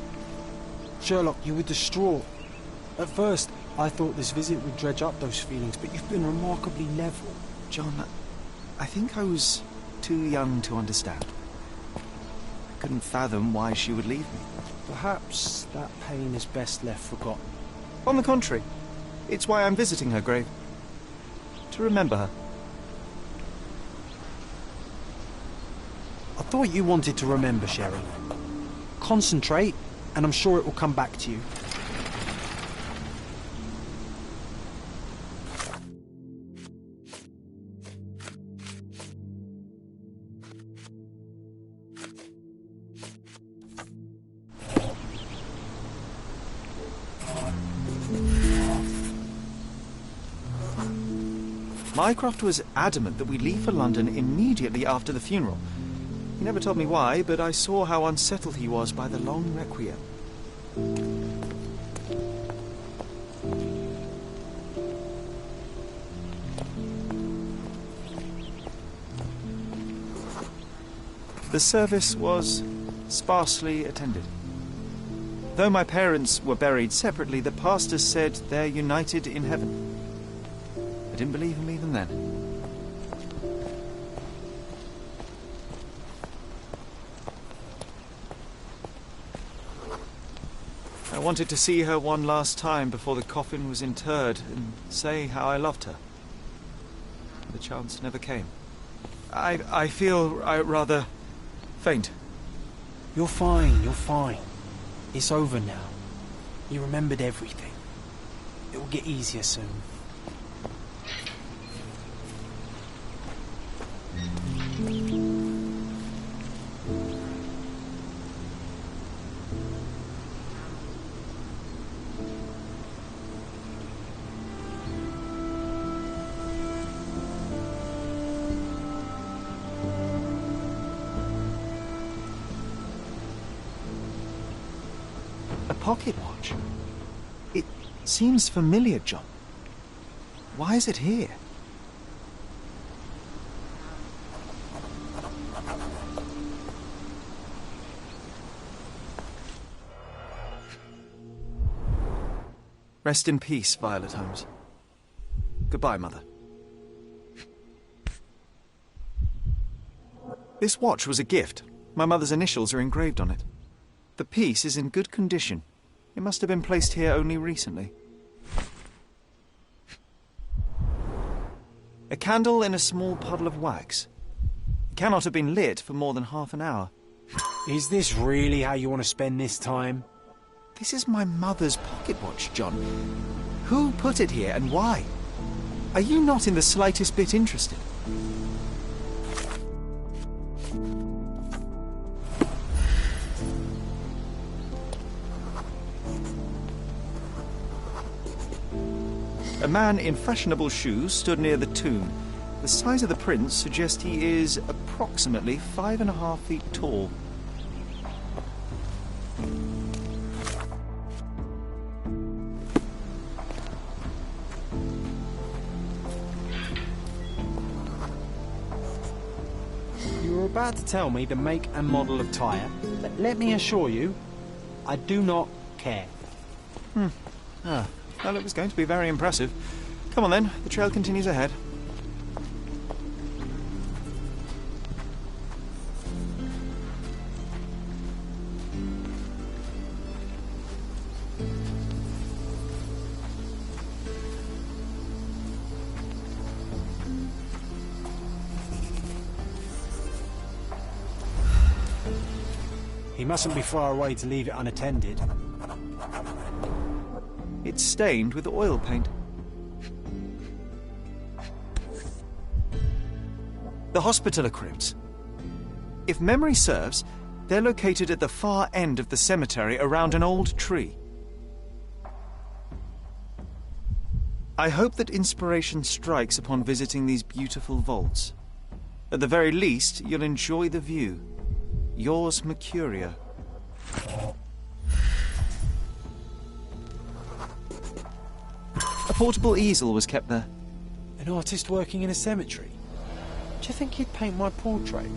Sherlock, you were distraught. At first, I thought this visit would dredge up those feelings, but you've been remarkably level. John, I think I was too young to understand. I couldn't fathom why she would leave me. Perhaps that pain is best left forgotten. On the contrary, it's why I'm visiting her grave. To remember her. I thought you wanted to remember, Sherry. Concentrate, and I'm sure it will come back to you. Mycroft was adamant that we leave for London immediately after the funeral. He never told me why, but I saw how unsettled he was by the long requiem. The service was sparsely attended. Though my parents were buried separately, the pastor said they're united in heaven. I didn't believe him even then. I wanted to see her one last time before the coffin was interred and say how I loved her. The chance never came. I feel rather faint. You're fine, you're fine. It's over now. You remembered everything. It will get easier soon. A pocket watch? It seems familiar, John. Why is it here? Rest in peace, Violet Holmes. Goodbye, Mother. This watch was a gift. My mother's initials are engraved on it. The piece is in good condition. It must have been placed here only recently. A candle in a small puddle of wax. It cannot have been lit for more than half an hour. Is this really how you want to spend this time? This is my mother's pocket watch, John. Who put it here and why? Are you not in the slightest bit interested? A man in fashionable shoes stood near the tomb. The size of the prints suggests he is approximately 5.5 feet tall. You were about to tell me the make and model of tyre, but let me assure you, I do not care. Well, it was going to be very impressive. Come on then, the trail continues ahead. He mustn't be far away to leave it unattended. It's stained with oil paint. The Hospitaller crypts. If memory serves, they're located at the far end of the cemetery around an old tree. I hope that inspiration strikes upon visiting these beautiful vaults. At the very least, you'll enjoy the view. Yours, Mercurio. A portable easel was kept there. An artist working in a cemetery? Do you think he'd paint my portrait?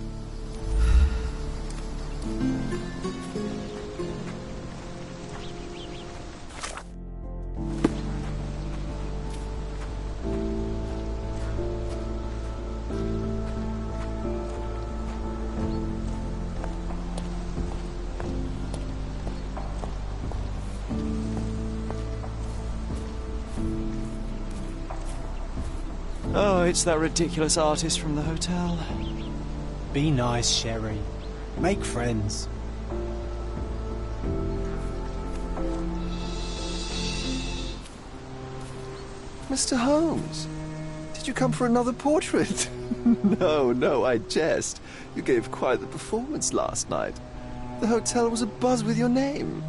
Oh, it's that ridiculous artist from the hotel. Be nice, Sherry. Make friends. Mr. Holmes, did you come for another portrait? No, I jest. You gave quite the performance last night. The hotel was abuzz with your name.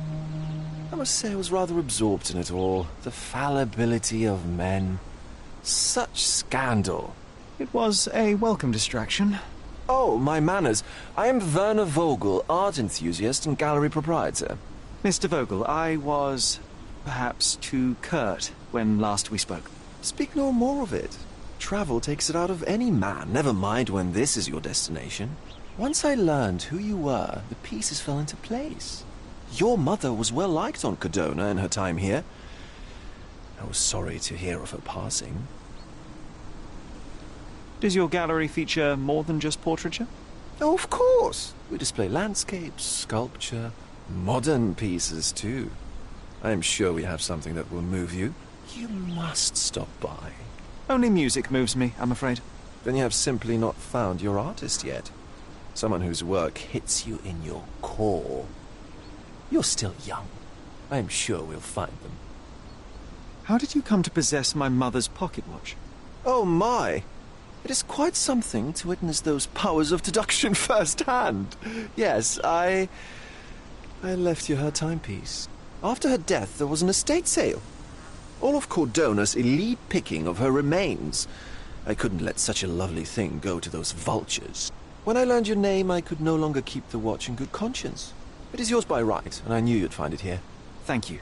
I must say I was rather absorbed in it all. The fallibility of men. Such scandal. It was a welcome distraction. Oh, my manners. I am Werner Vogel, art enthusiast and gallery proprietor. Mr. Vogel, I was perhaps too curt when last we spoke. Speak no more of it. Travel takes it out of any man, never mind when this is your destination. Once I learned who you were, the pieces fell into place. Your mother was well liked on Codona in her time here. I was sorry to hear of her passing. Does your gallery feature more than just portraiture? Oh, of course. We display landscapes, sculpture, modern pieces too. I am sure we have something that will move you. You must stop by. Only music moves me, I'm afraid. Then you have simply not found your artist yet. Someone whose work hits you in your core. You're still young. I am sure we'll find them. How did you come to possess my mother's pocket watch? Oh my! It is quite something to witness those powers of deduction firsthand. Yes, I left you her timepiece. After her death, there was an estate sale. All of Cordona's elite picking of her remains. I couldn't let such a lovely thing go to those vultures. When I learned your name, I could no longer keep the watch in good conscience. It is yours by right, and I knew you'd find it here. Thank you.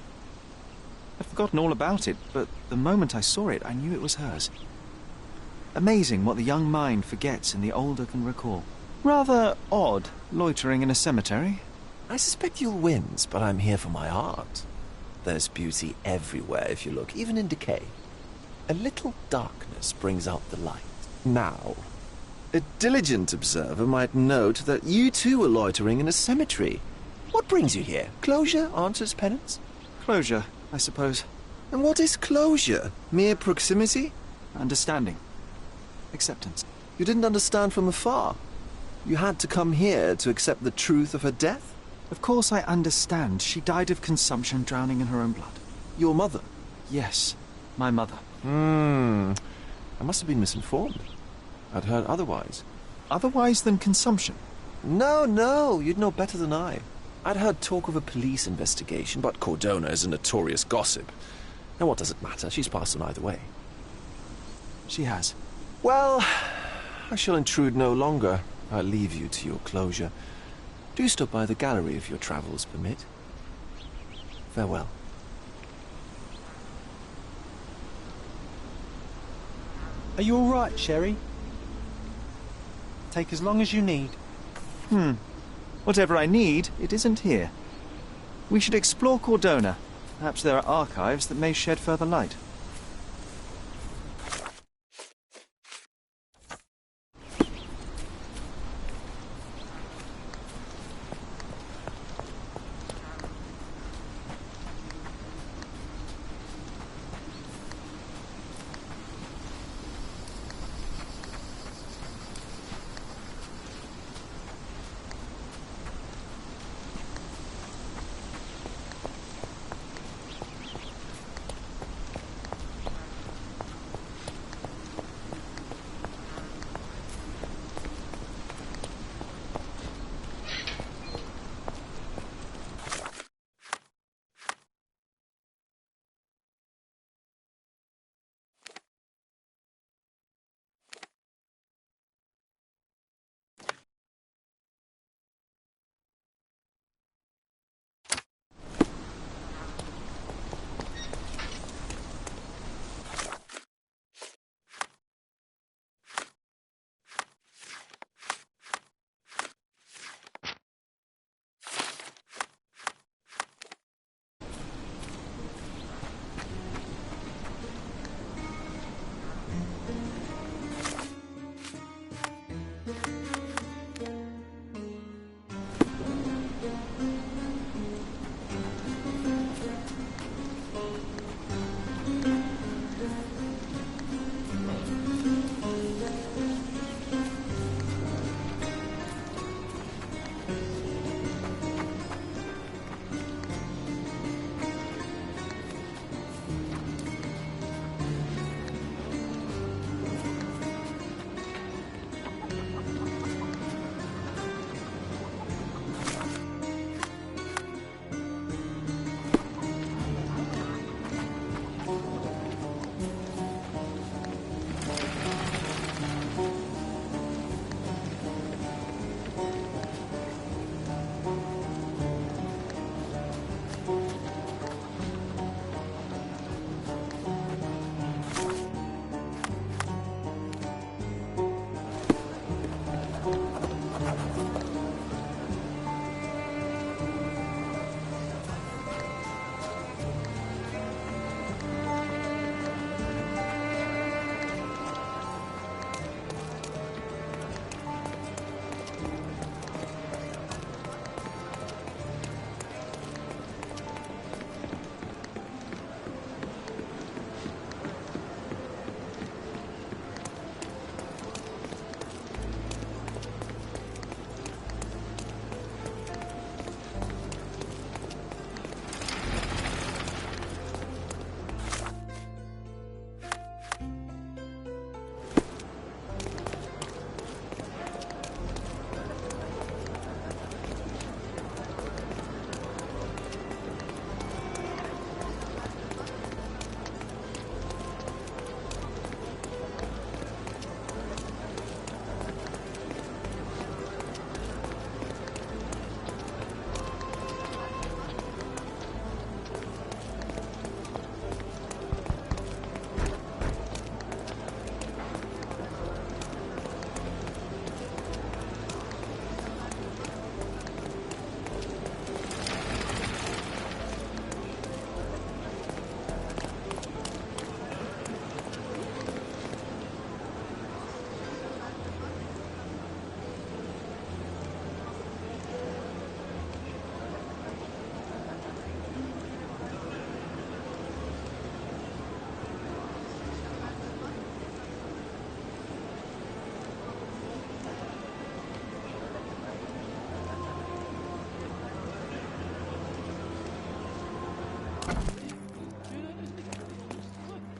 I'd forgotten all about it, but the moment I saw it, I knew it was hers. Amazing what the young mind forgets and the older can recall. Rather odd, loitering in a cemetery. I suspect you'll win, but I'm here for my art. There's beauty everywhere if you look, even in decay. A little darkness brings out the light. Now, a diligent observer might note that you too were loitering in a cemetery. What brings you here? Closure answers penance? Closure, I suppose. And what is closure? Mere proximity? Understanding. Acceptance. You didn't understand from afar. You had to come here to accept the truth of her death? Of course I understand. She died of consumption, drowning in her own blood. Your mother? Yes, my mother. I must have been misinformed. I'd heard otherwise. Otherwise than consumption? No, you'd know better than I. I'd heard talk of a police investigation, but Cordona is a notorious gossip. And what does it matter? She's passed on either way. She has. Well, I shall intrude no longer. I'll leave you to your closure. Do stop by the gallery if your travels permit. Farewell. Are you all right, Sherry? Take as long as you need. Whatever I need, it isn't here. We should explore Cordona. Perhaps there are archives that may shed further light.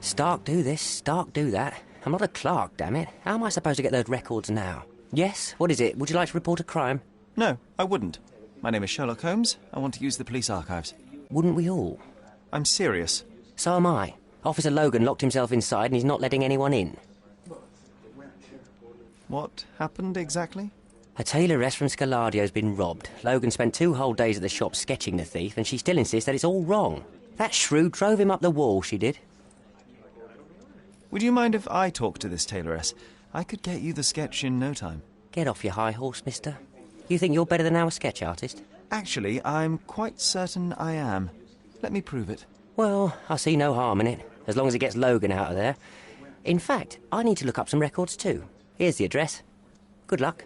Stark do this, Stark do that. I'm not a clerk, damn it. How am I supposed to get those records now? Yes? What is it? Would you like to report a crime? No, I wouldn't. My name is Sherlock Holmes. I want to use the police archives. Wouldn't we all? I'm serious. So am I. Officer Logan locked himself inside and he's not letting anyone in. What happened exactly? A tailoress from Scaladio's been robbed. Logan spent 2 whole days at the shop sketching the thief, and she still insists that it's all wrong. That shrew drove him up the wall, she did. Would you mind if I talk to this tailoress? I could get you the sketch in no time. Get off your high horse, mister. You think you're better than our sketch artist? Actually, I'm quite certain I am. Let me prove it. Well, I see no harm in it, as long as it gets Logan out of there. In fact, I need to look up some records too. Here's the address. Good luck.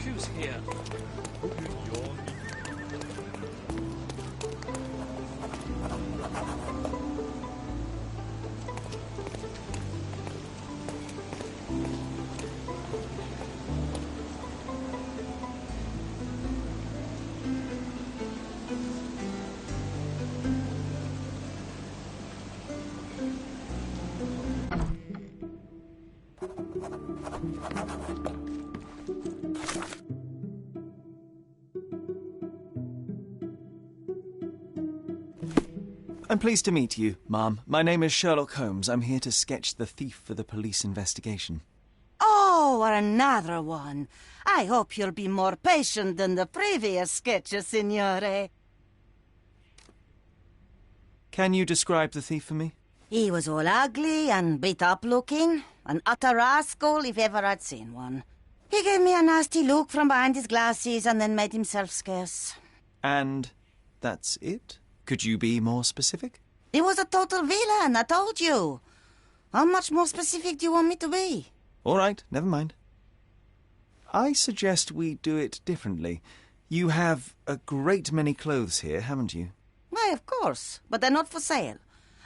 Who's here? I'm pleased to meet you, ma'am. My name is Sherlock Holmes. I'm here to sketch the thief for the police investigation. Oh, another one. I hope you'll be more patient than the previous sketches, signore. Can you describe the thief for me? He was all ugly and beat-up looking. An utter rascal if ever I'd seen one. He gave me a nasty look from behind his glasses and then made himself scarce. And that's it? Could you be more specific? He was a total villain, I told you. How much more specific do you want me to be? All right, never mind. I suggest we do it differently. You have a great many clothes here, haven't you? Why, of course, but they're not for sale.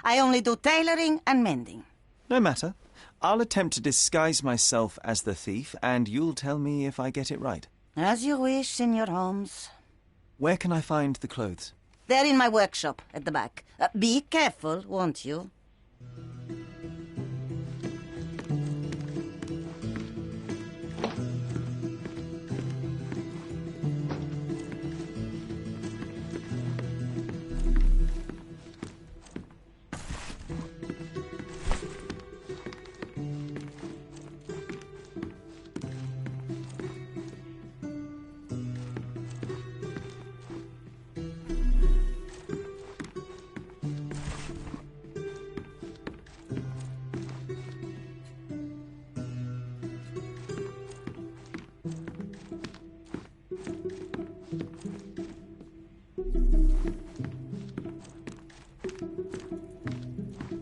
I only do tailoring and mending. No matter. I'll attempt to disguise myself as the thief, and you'll tell me if I get it right. As you wish, Senor Holmes. Where can I find the clothes? They're in my workshop at the back. Be careful, won't you?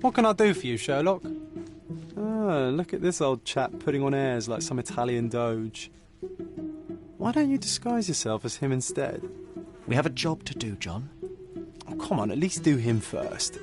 What can I do for you, Sherlock? Ah, look at this old chap putting on airs like some Italian doge. Why don't you disguise yourself as him instead? We have a job to do, John. Oh, come on, at least do him first.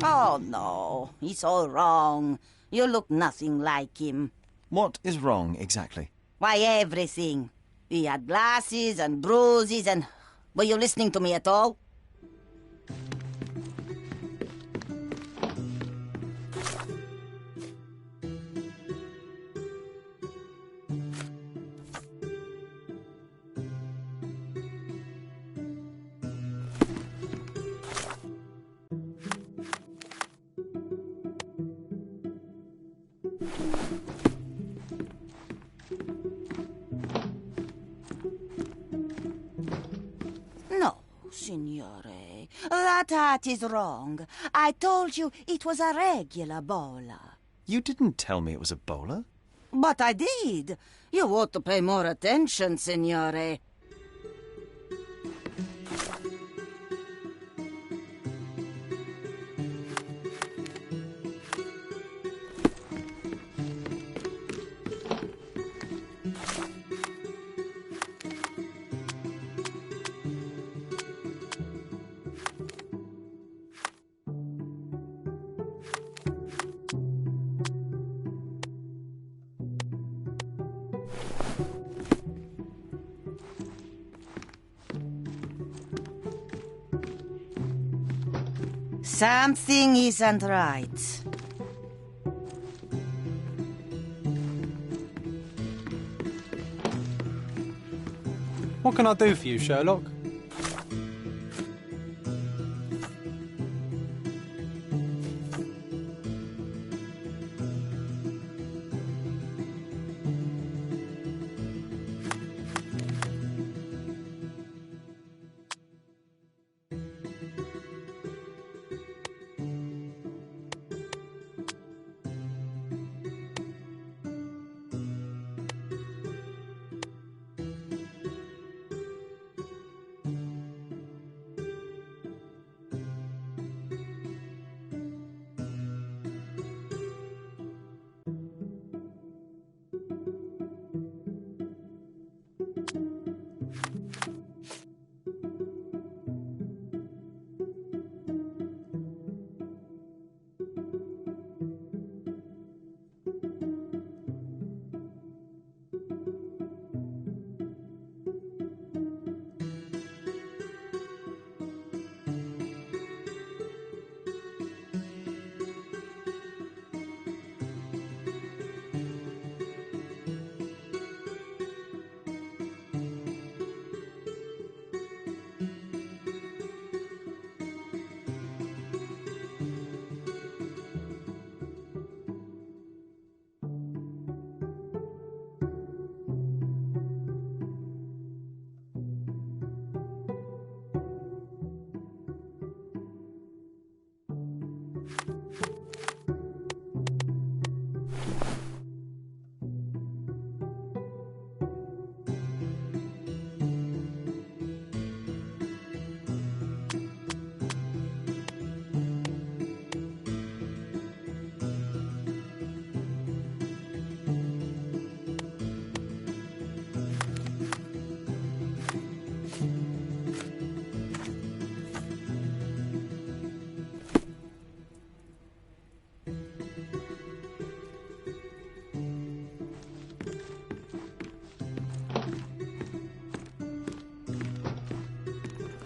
Oh, no. It's all wrong. You look nothing like him. What is wrong, exactly? Why, everything. He had glasses and bruises and... Were you listening to me at all? No, signore. That hat is wrong. I told you it was a regular bowler. You didn't tell me it was a bowler. But I did. You ought to pay more attention, signore. Something isn't right. What can I do for you, Sherlock?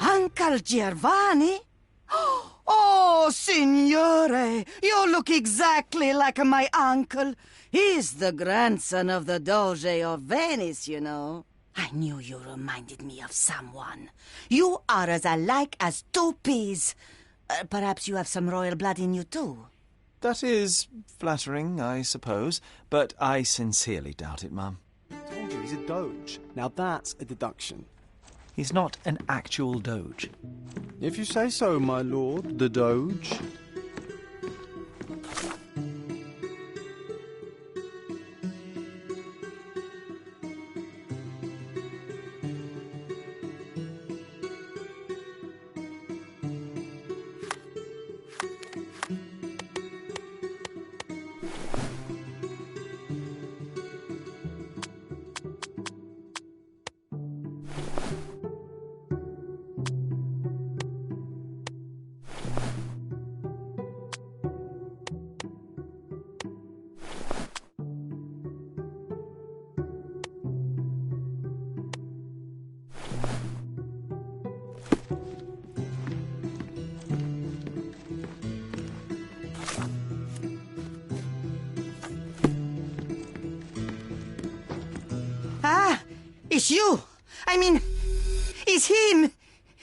Uncle Giovanni? Oh, signore, you look exactly like my uncle. He's the grandson of the Doge of Venice, you know. I knew you reminded me of someone. You are as alike as two peas. Perhaps you have some royal blood in you, too. That is flattering, I suppose, but I sincerely doubt it, Mum. I told you he's a doge. Now that's a deduction. He's not an actual doge. If you say so, my lord, the doge. It's you! I mean, it's him!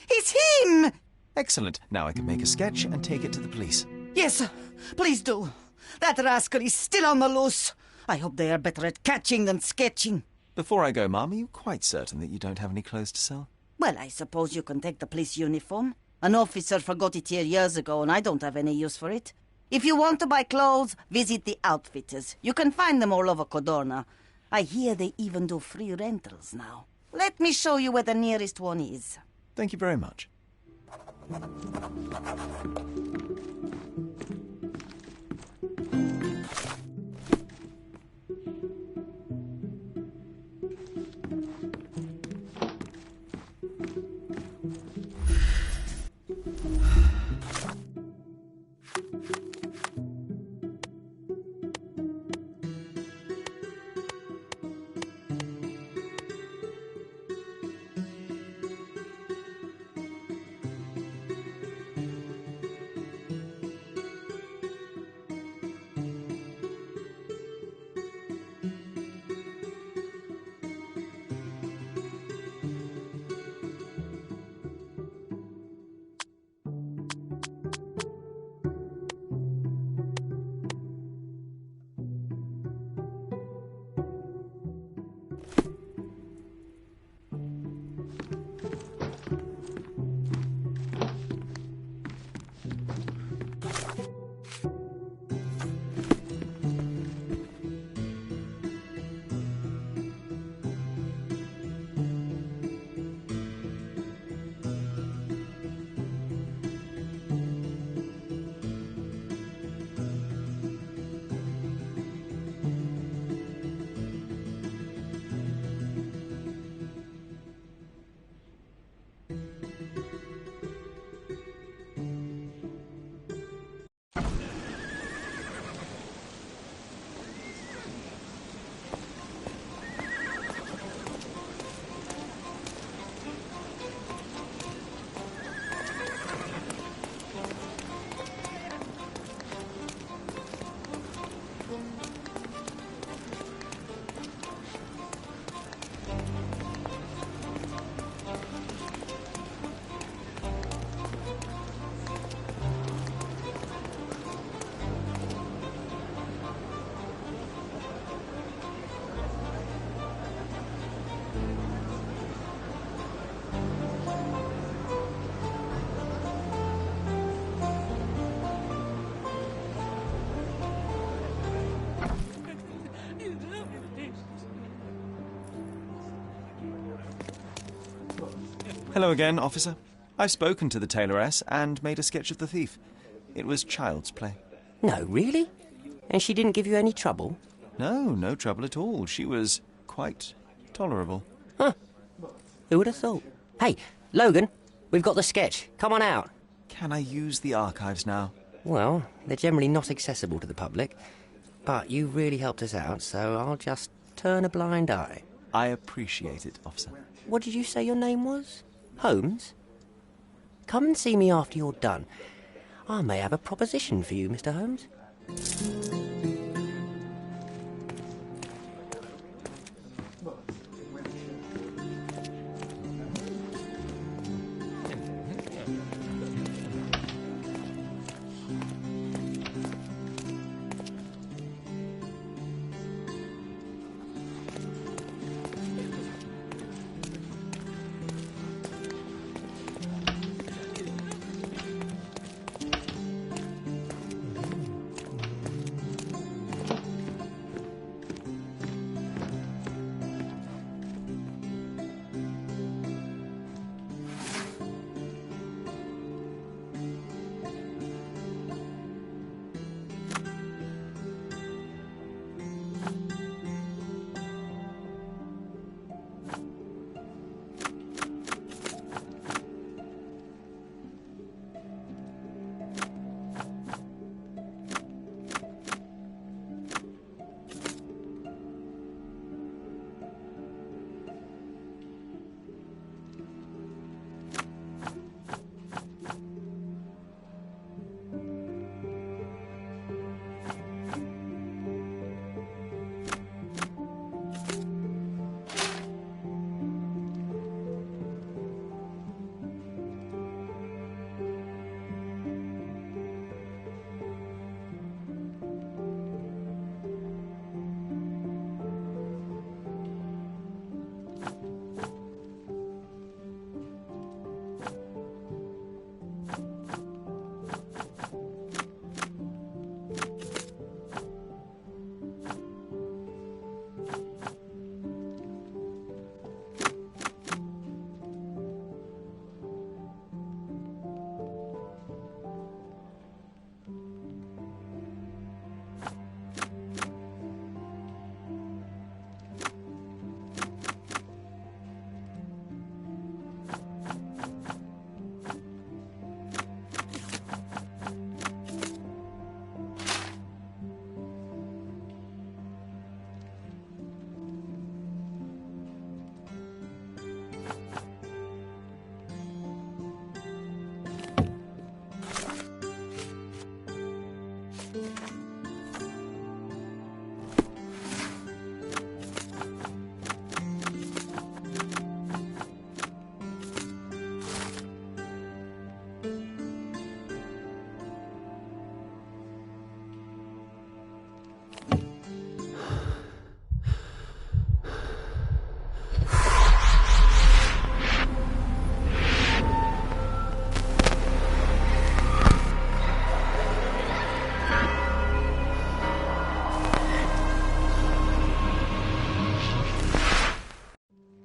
It's him! Excellent. Now I can make a sketch and take it to the police. Yes, sir. Please do. That rascal is still on the loose. I hope they are better at catching than sketching. Before I go, Mum, are you quite certain that you don't have any clothes to sell? Well, I suppose you can take the police uniform. An officer forgot it here years ago, and I don't have any use for it. If you want to buy clothes, visit the outfitters. You can find them all over Codorna. I hear they even do free rentals now. Let me show you where the nearest one is. Thank you very much. Hello again, officer. I've spoken to the tailoress and made a sketch of the thief. It was child's play. No, really? And she didn't give you any trouble? No, no trouble at all. She was quite tolerable. Huh. Who would have thought? Hey, Logan, we've got the sketch. Come on out. Can I use the archives now? Well, they're generally not accessible to the public. But you really helped us out, so I'll just turn a blind eye. I appreciate it, officer. What did you say your name was? Holmes? Come and see me after you're done. I may have a proposition for you, Mr. Holmes.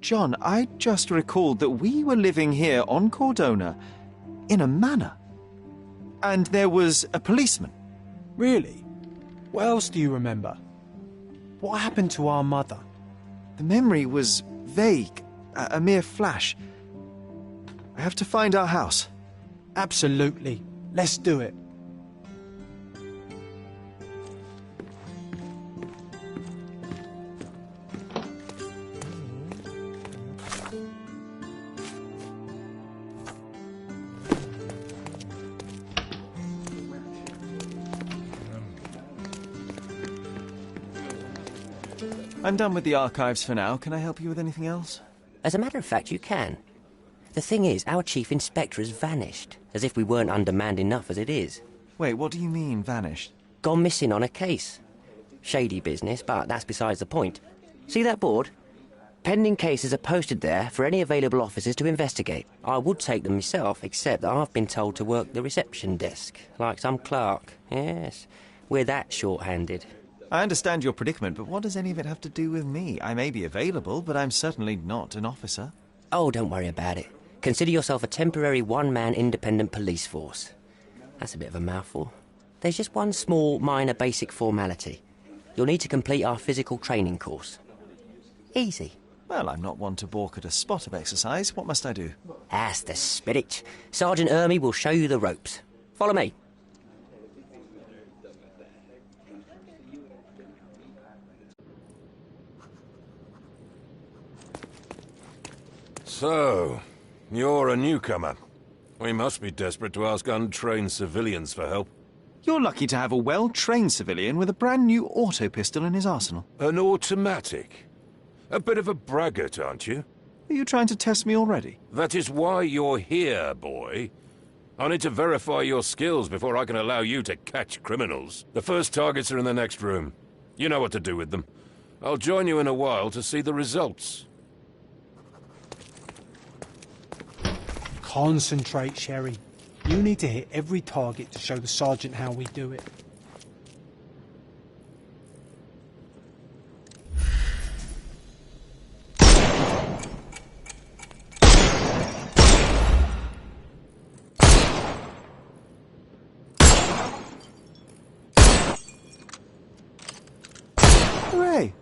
John, I just recalled that we were living here on Cordona, in a manor. And there was a policeman. Really? What else do you remember? What happened to our mother? The memory was vague, a mere flash. I have to find our house. Absolutely. Let's do it. I'm done with the archives for now. Can I help you with anything else? As a matter of fact, you can. The thing is, our chief inspector has vanished, as if we weren't undermanned enough as it is. Wait, what do you mean, vanished? Gone missing on a case. Shady business, but that's besides the point. See that board? Pending cases are posted there for any available officers to investigate. I would take them myself, except that I've been told to work the reception desk, like some clerk. Yes, we're that short-handed. I understand your predicament, but what does any of it have to do with me? I may be available, but I'm certainly not an officer. Oh, don't worry about it. Consider yourself a temporary one-man independent police force. That's a bit of a mouthful. There's just one small, minor, basic formality. You'll need to complete our physical training course. Easy. Well, I'm not one to balk at a spot of exercise. What must I do? That's the spirit. Sergeant Ermy will show you the ropes. Follow me. So, you're a newcomer. We must be desperate to ask untrained civilians for help. You're lucky to have a well-trained civilian with a brand new auto pistol in his arsenal. An automatic? A bit of a braggart, aren't you? Are you trying to test me already? That is why you're here, boy. I need to verify your skills before I can allow you to catch criminals. The first targets are in the next room. You know what to do with them. I'll join you in a while to see the results. Concentrate, Sherry. You need to hit every target to show the sergeant how we do it. Hooray!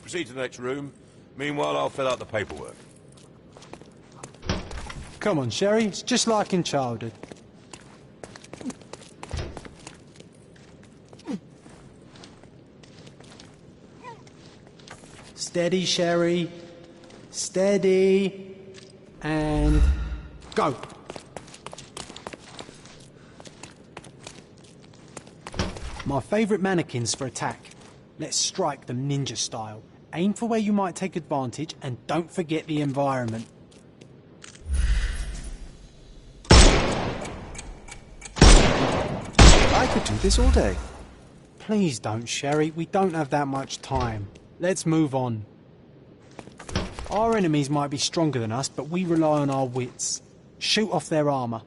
Proceed to the next room. Meanwhile, I'll fill out the paperwork. Come on, Sherry. It's just like in childhood. Steady, Sherry. Steady. And go. My favourite mannequins for attack. Let's strike them ninja style. Aim for where you might take advantage and don't forget the environment. I could do this all day. Please don't, Sherry. We don't have that much time. Let's move on. Our enemies might be stronger than us, but we rely on our wits. Shoot off their armour.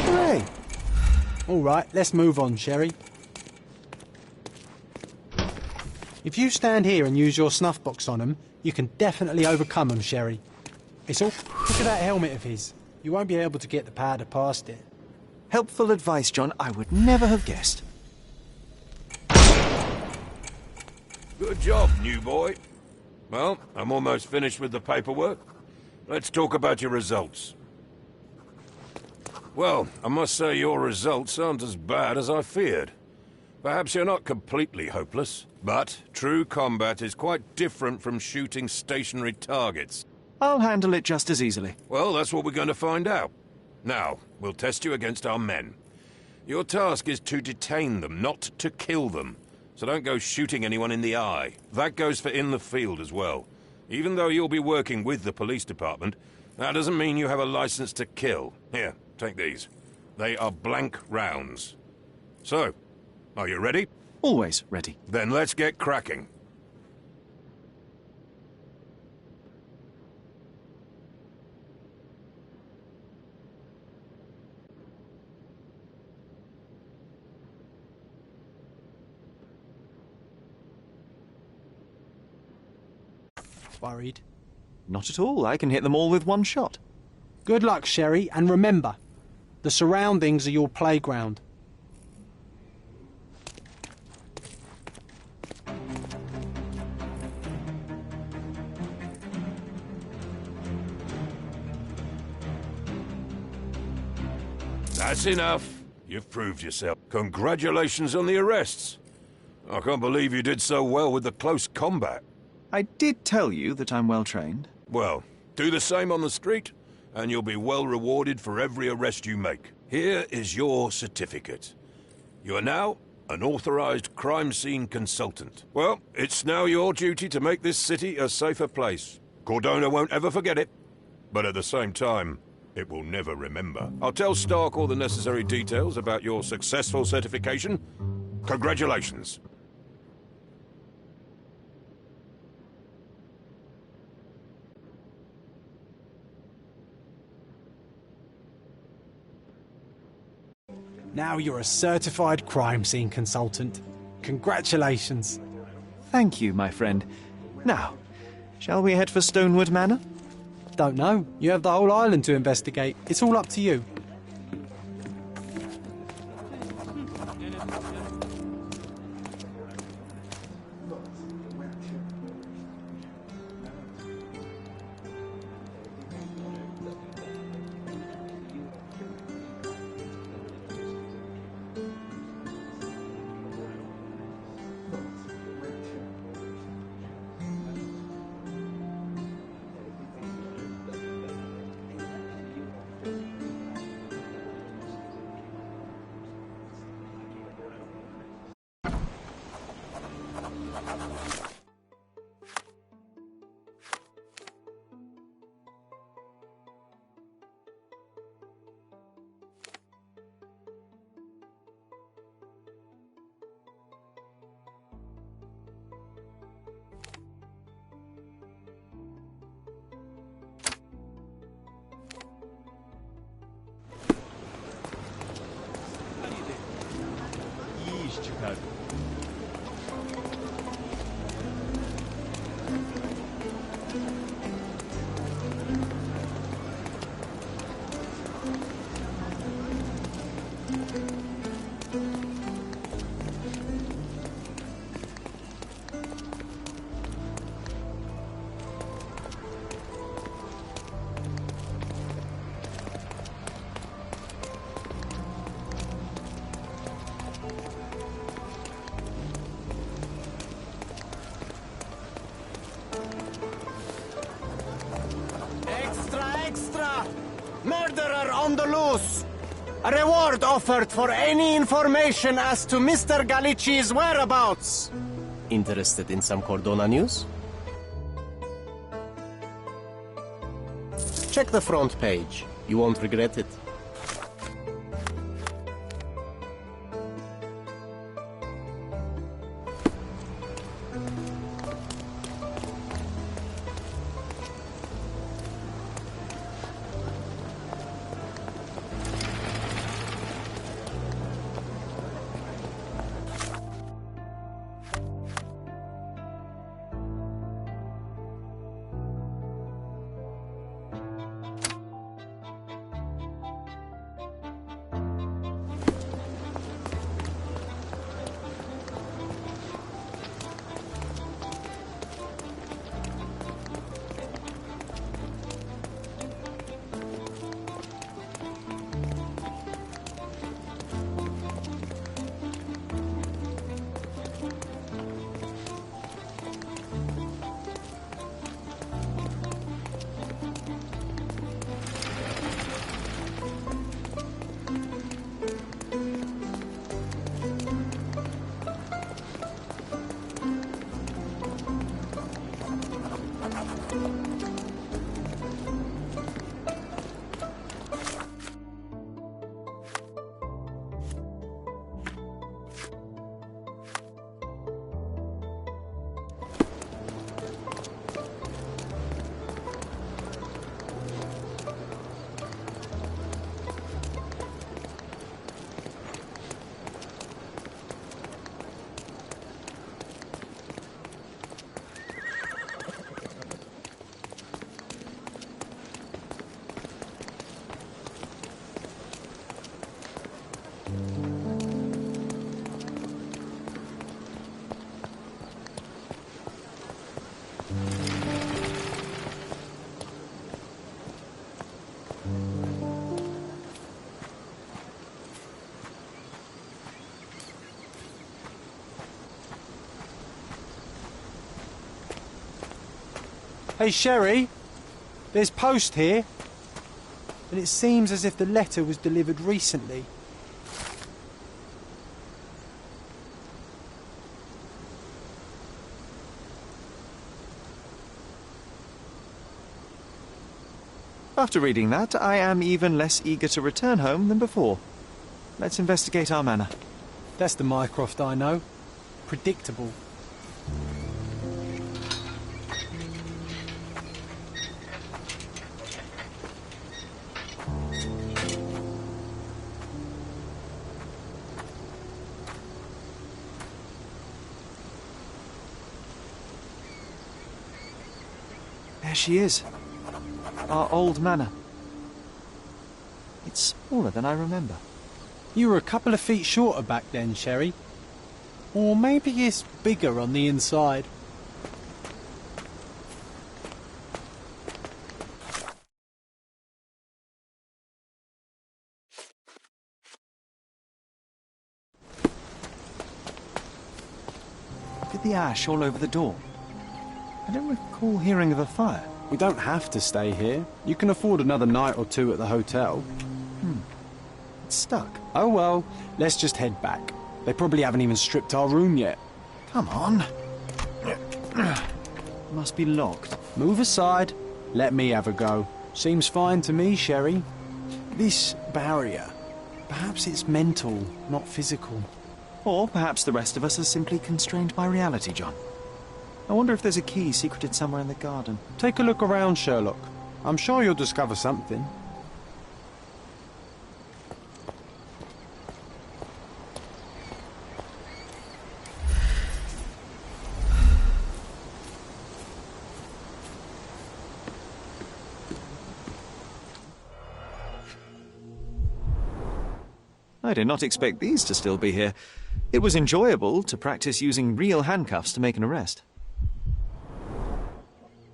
Hooray! All right, let's move on, Sherry. If you stand here and use your snuff box on them, you can definitely overcome them, Sherry. It's all... Look at that helmet of his. You won't be able to get the powder past it. Helpful advice, John. I would never have guessed. Good job, new boy. Well, I'm almost finished with the paperwork. Let's talk about your results. Well, I must say your results aren't as bad as I feared. Perhaps you're not completely hopeless, but true combat is quite different from shooting stationary targets. I'll handle it just as easily. Well, that's what we're going to find out. Now, we'll test you against our men. Your task is to detain them, not to kill them. So don't go shooting anyone in the eye. That goes for in the field as well. Even though you'll be working with the police department, that doesn't mean you have a license to kill. Here, take these. They are blank rounds. So, are you ready? Always ready. Then let's get cracking. Worried? Not at all. I can hit them all with one shot. Good luck, Sherry, and remember, the surroundings are your playground. That's enough. You've proved yourself. Congratulations on the arrests. I can't believe you did so well with the close combat. I did tell you that I'm well trained. Well, do the same on the street, and you'll be well rewarded for every arrest you make. Here is your certificate. You are now an authorized crime scene consultant. Well, it's now your duty to make this city a safer place. Cordona won't ever forget it, but at the same time, it will never remember. I'll tell Stark all the necessary details about your successful certification. Congratulations. Now you're a certified crime scene consultant. Congratulations. Thank you, my friend. Now, shall we head for Stonewood Manor? Don't know. You have the whole island to investigate. It's all up to you. Murderer on the loose! A reward offered for any information as to Mr. Galici's whereabouts! Interested in some Cordona news? Check the front page. You won't regret it. Hey, Sherry, there's post here. And it seems as if the letter was delivered recently. After reading that, I am even less eager to return home than before. Let's investigate our manor. That's the Mycroft I know. Predictable. There she is. Our old manor. It's smaller than I remember. You were a couple of feet shorter back then, Sherry. Or maybe it's bigger on the inside. Look at the ash all over the door. I don't recall hearing of a fire. We don't have to stay here. You can afford another night or two at the hotel. It's stuck. Oh well, let's just head back. They probably haven't even stripped our room yet. Come on. Must be locked. Move aside. Let me have a go. Seems fine to me, Sherry. This barrier. Perhaps it's mental, not physical. Or perhaps the rest of us are simply constrained by reality, John. I wonder if there's a key secreted somewhere in the garden. Take a look around, Sherlock. I'm sure you'll discover something. I did not expect these to still be here. It was enjoyable to practice using real handcuffs to make an arrest.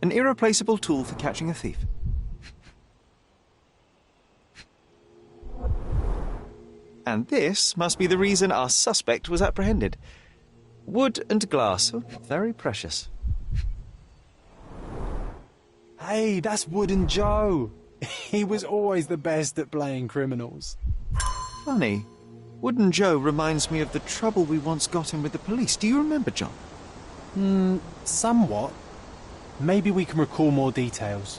An irreplaceable tool for catching a thief. And this must be the reason our suspect was apprehended. Wood and glass. Oh, very precious. Hey, that's Wooden Joe. He was always the best at playing criminals. Funny. Wooden Joe reminds me of the trouble we once got in with the police. Do you remember, John? Somewhat. Maybe we can recall more details.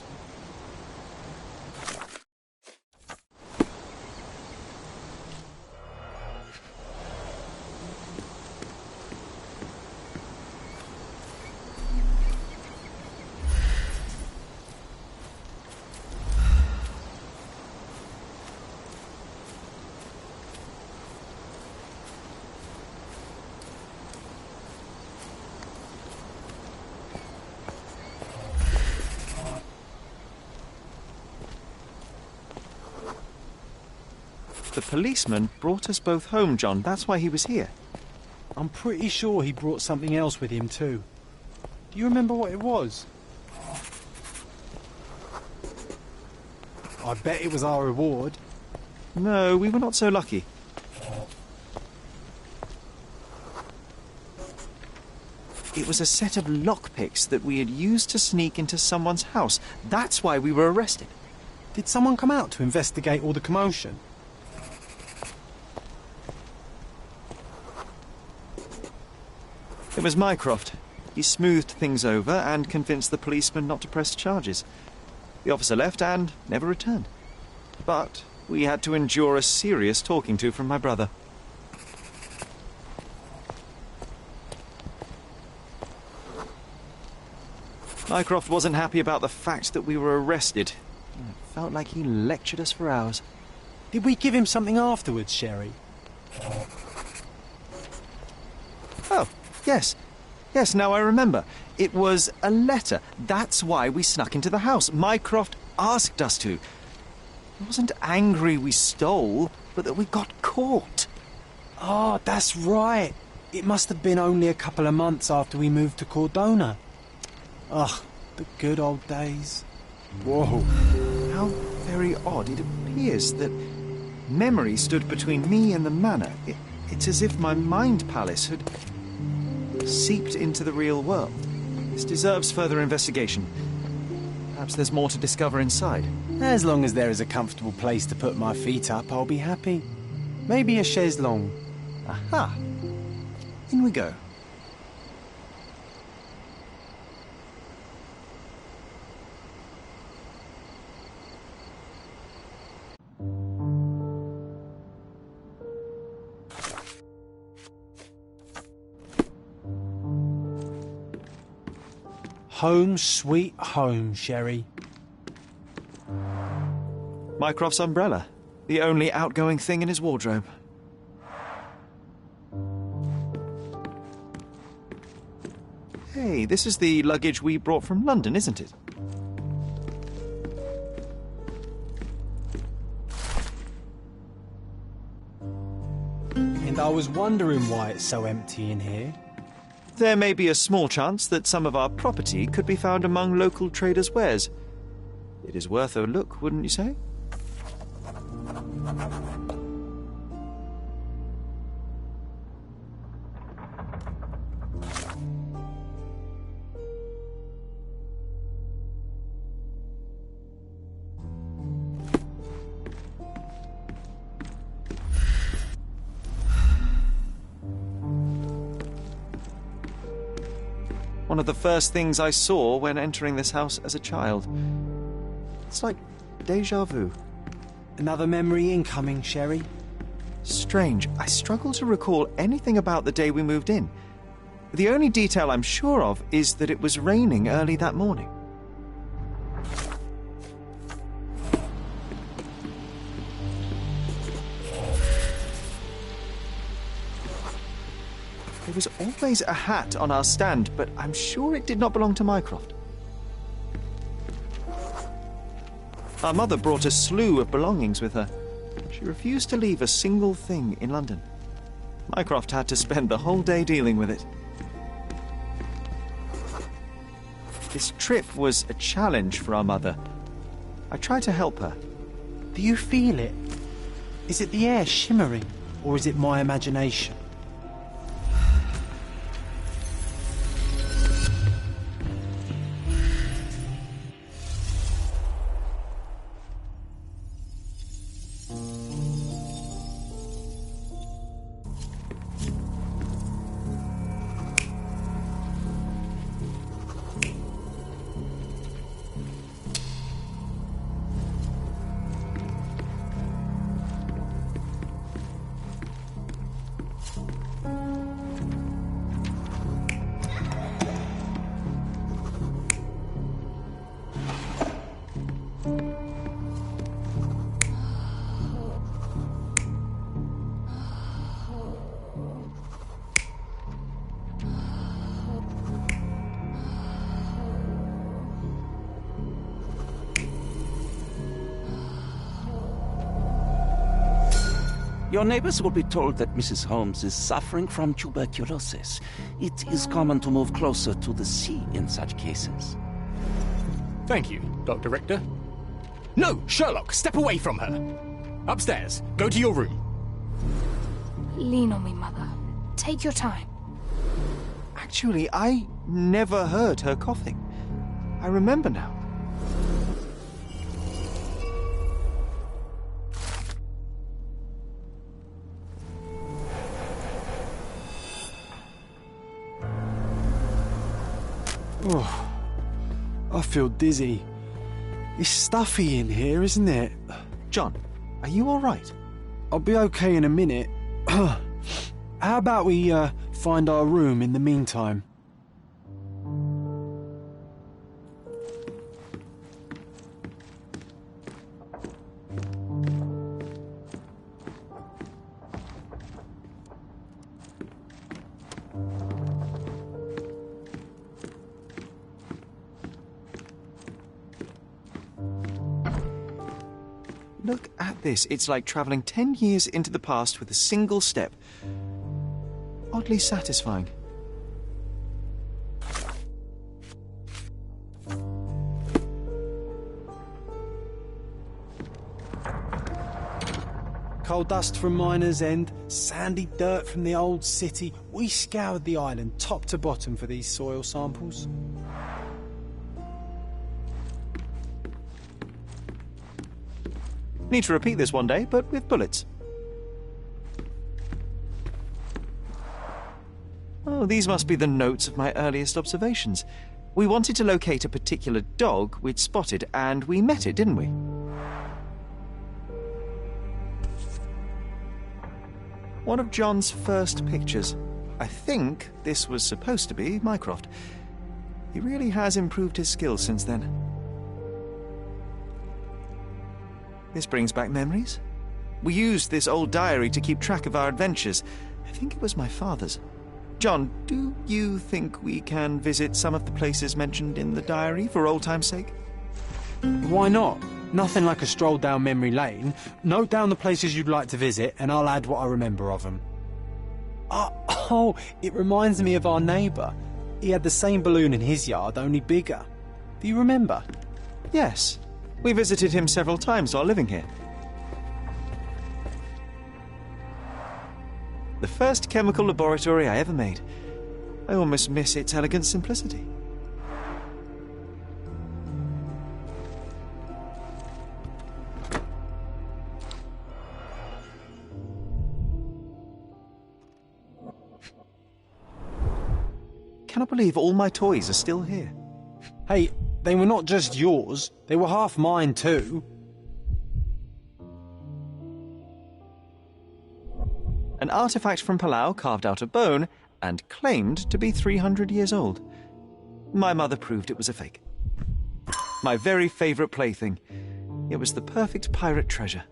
The policeman brought us both home, John. That's why he was here. I'm pretty sure he brought something else with him too. Do you remember what it was? I bet it was our reward. No, we were not so lucky. It was a set of lockpicks that we had used to sneak into someone's house. That's why we were arrested. Did someone come out to investigate all the commotion? It was Mycroft. He smoothed things over and convinced the policeman not to press charges. The officer left and never returned. But we had to endure a serious talking to from my brother. Mycroft wasn't happy about the fact that we were arrested. It felt like he lectured us for hours. Did we give him something afterwards, Sherry? Oh, yes. Yes, now I remember. It was a letter. That's why we snuck into the house. Mycroft asked us to. He wasn't angry we stole, but that we got caught. Oh, that's right. It must have been only a couple of months after we moved to Cordona. Ugh, the good old days. Whoa. How very odd. It appears that memory stood between me and the manor. It's as if my mind palace had seeped into the real world. This deserves further investigation. Perhaps there's more to discover inside. As long as there is a comfortable place to put my feet up, I'll be happy. Maybe a chaise longue. Aha! In we go. Home sweet home, Sherry. Mycroft's umbrella. The only outgoing thing in his wardrobe. Hey, this is the luggage we brought from London, isn't it? And I was wondering why it's so empty in here. There may be a small chance that some of our property could be found among local traders' wares. It is worth a look, wouldn't you say? One of the first things I saw when entering this house as a child. It's like déjà vu. Another memory incoming, Sherry. Strange. I struggle to recall anything about the day we moved in. The only detail I'm sure of is that it was raining early that morning. There was always a hat on our stand, but I'm sure it did not belong to Mycroft. Our mother brought a slew of belongings with her. She refused to leave a single thing in London. Mycroft had to spend the whole day dealing with it. This trip was a challenge for our mother. I tried to help her. Do you feel it? Is it the air shimmering, or is it my imagination? Your neighbors will be told that Mrs. Holmes is suffering from tuberculosis. It is common to move closer to the sea in such cases. Thank you, Dr. Richter. No, Sherlock, step away from her. Upstairs, go to your room. Lean on me, Mother. Take your time. Actually, I never heard her coughing. I remember now. Oh, I feel dizzy. It's stuffy in here, isn't it? John, are you all right? I'll be okay in a minute. How about we find our room in the meantime? Look at this. It's like travelling 10 years into the past with a single step. Oddly satisfying. Coal dust from Miner's End, sandy dirt from the old city. We scoured the island top to bottom for these soil samples. Need to repeat this one day, but with bullets. Oh, these must be the notes of my earliest observations. We wanted to locate a particular dog we'd spotted, and we met it, didn't we? One of John's first pictures. I think this was supposed to be Mycroft. He really has improved his skills since then. This brings back memories. We used this old diary to keep track of our adventures. I think it was my father's. John, do you think we can visit some of the places mentioned in the diary for old time's sake? Why not? Nothing like a stroll down memory lane. Note down the places you'd like to visit, and I'll add what I remember of them. Oh, it reminds me of our neighbour. He had the same balloon in his yard, only bigger. Do you remember? Yes. We visited him several times while living here. The first chemical laboratory I ever made. I almost miss its elegant simplicity. Cannot believe all my toys are still here. Hey, they were not just yours, they were half mine too. An artifact from Palau carved out of bone and claimed to be 300 years old. My mother proved it was a fake. My very favourite plaything. It was the perfect pirate treasure.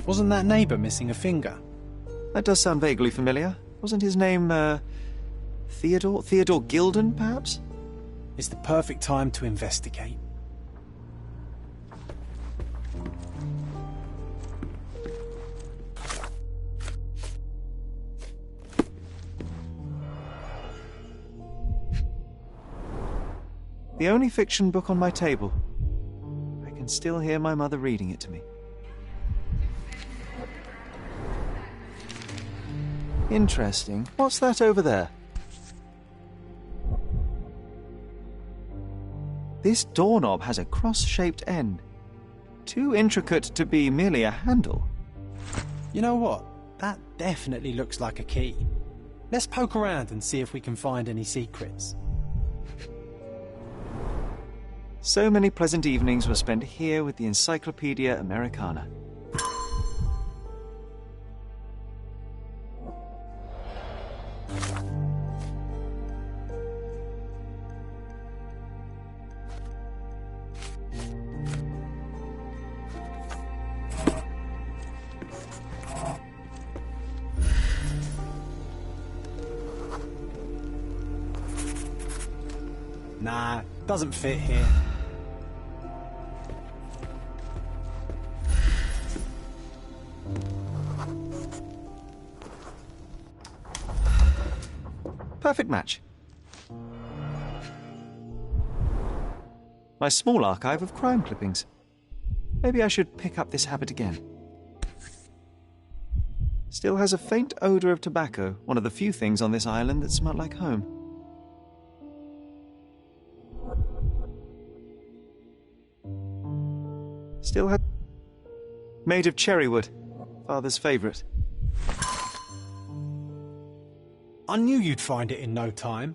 Wasn't that neighbour missing a finger? That does sound vaguely familiar. Wasn't his name, Theodore? Theodore Gilden, perhaps? It's the perfect time to investigate. The only fiction book on my table. I can still hear my mother reading it to me. Interesting. What's that over there? This doorknob has a cross-shaped end. Too intricate to be merely a handle. You know what? That definitely looks like a key. Let's poke around and see if we can find any secrets. So many pleasant evenings were spent here with the Encyclopedia Americana. Nah, doesn't fit here. Perfect match. My small archive of crime clippings. Maybe I should pick up this habit again. Still has a faint odour of tobacco, one of the few things on this island that smell like home. Still had... made of cherry wood, Father's favourite. I knew you'd find it in no time.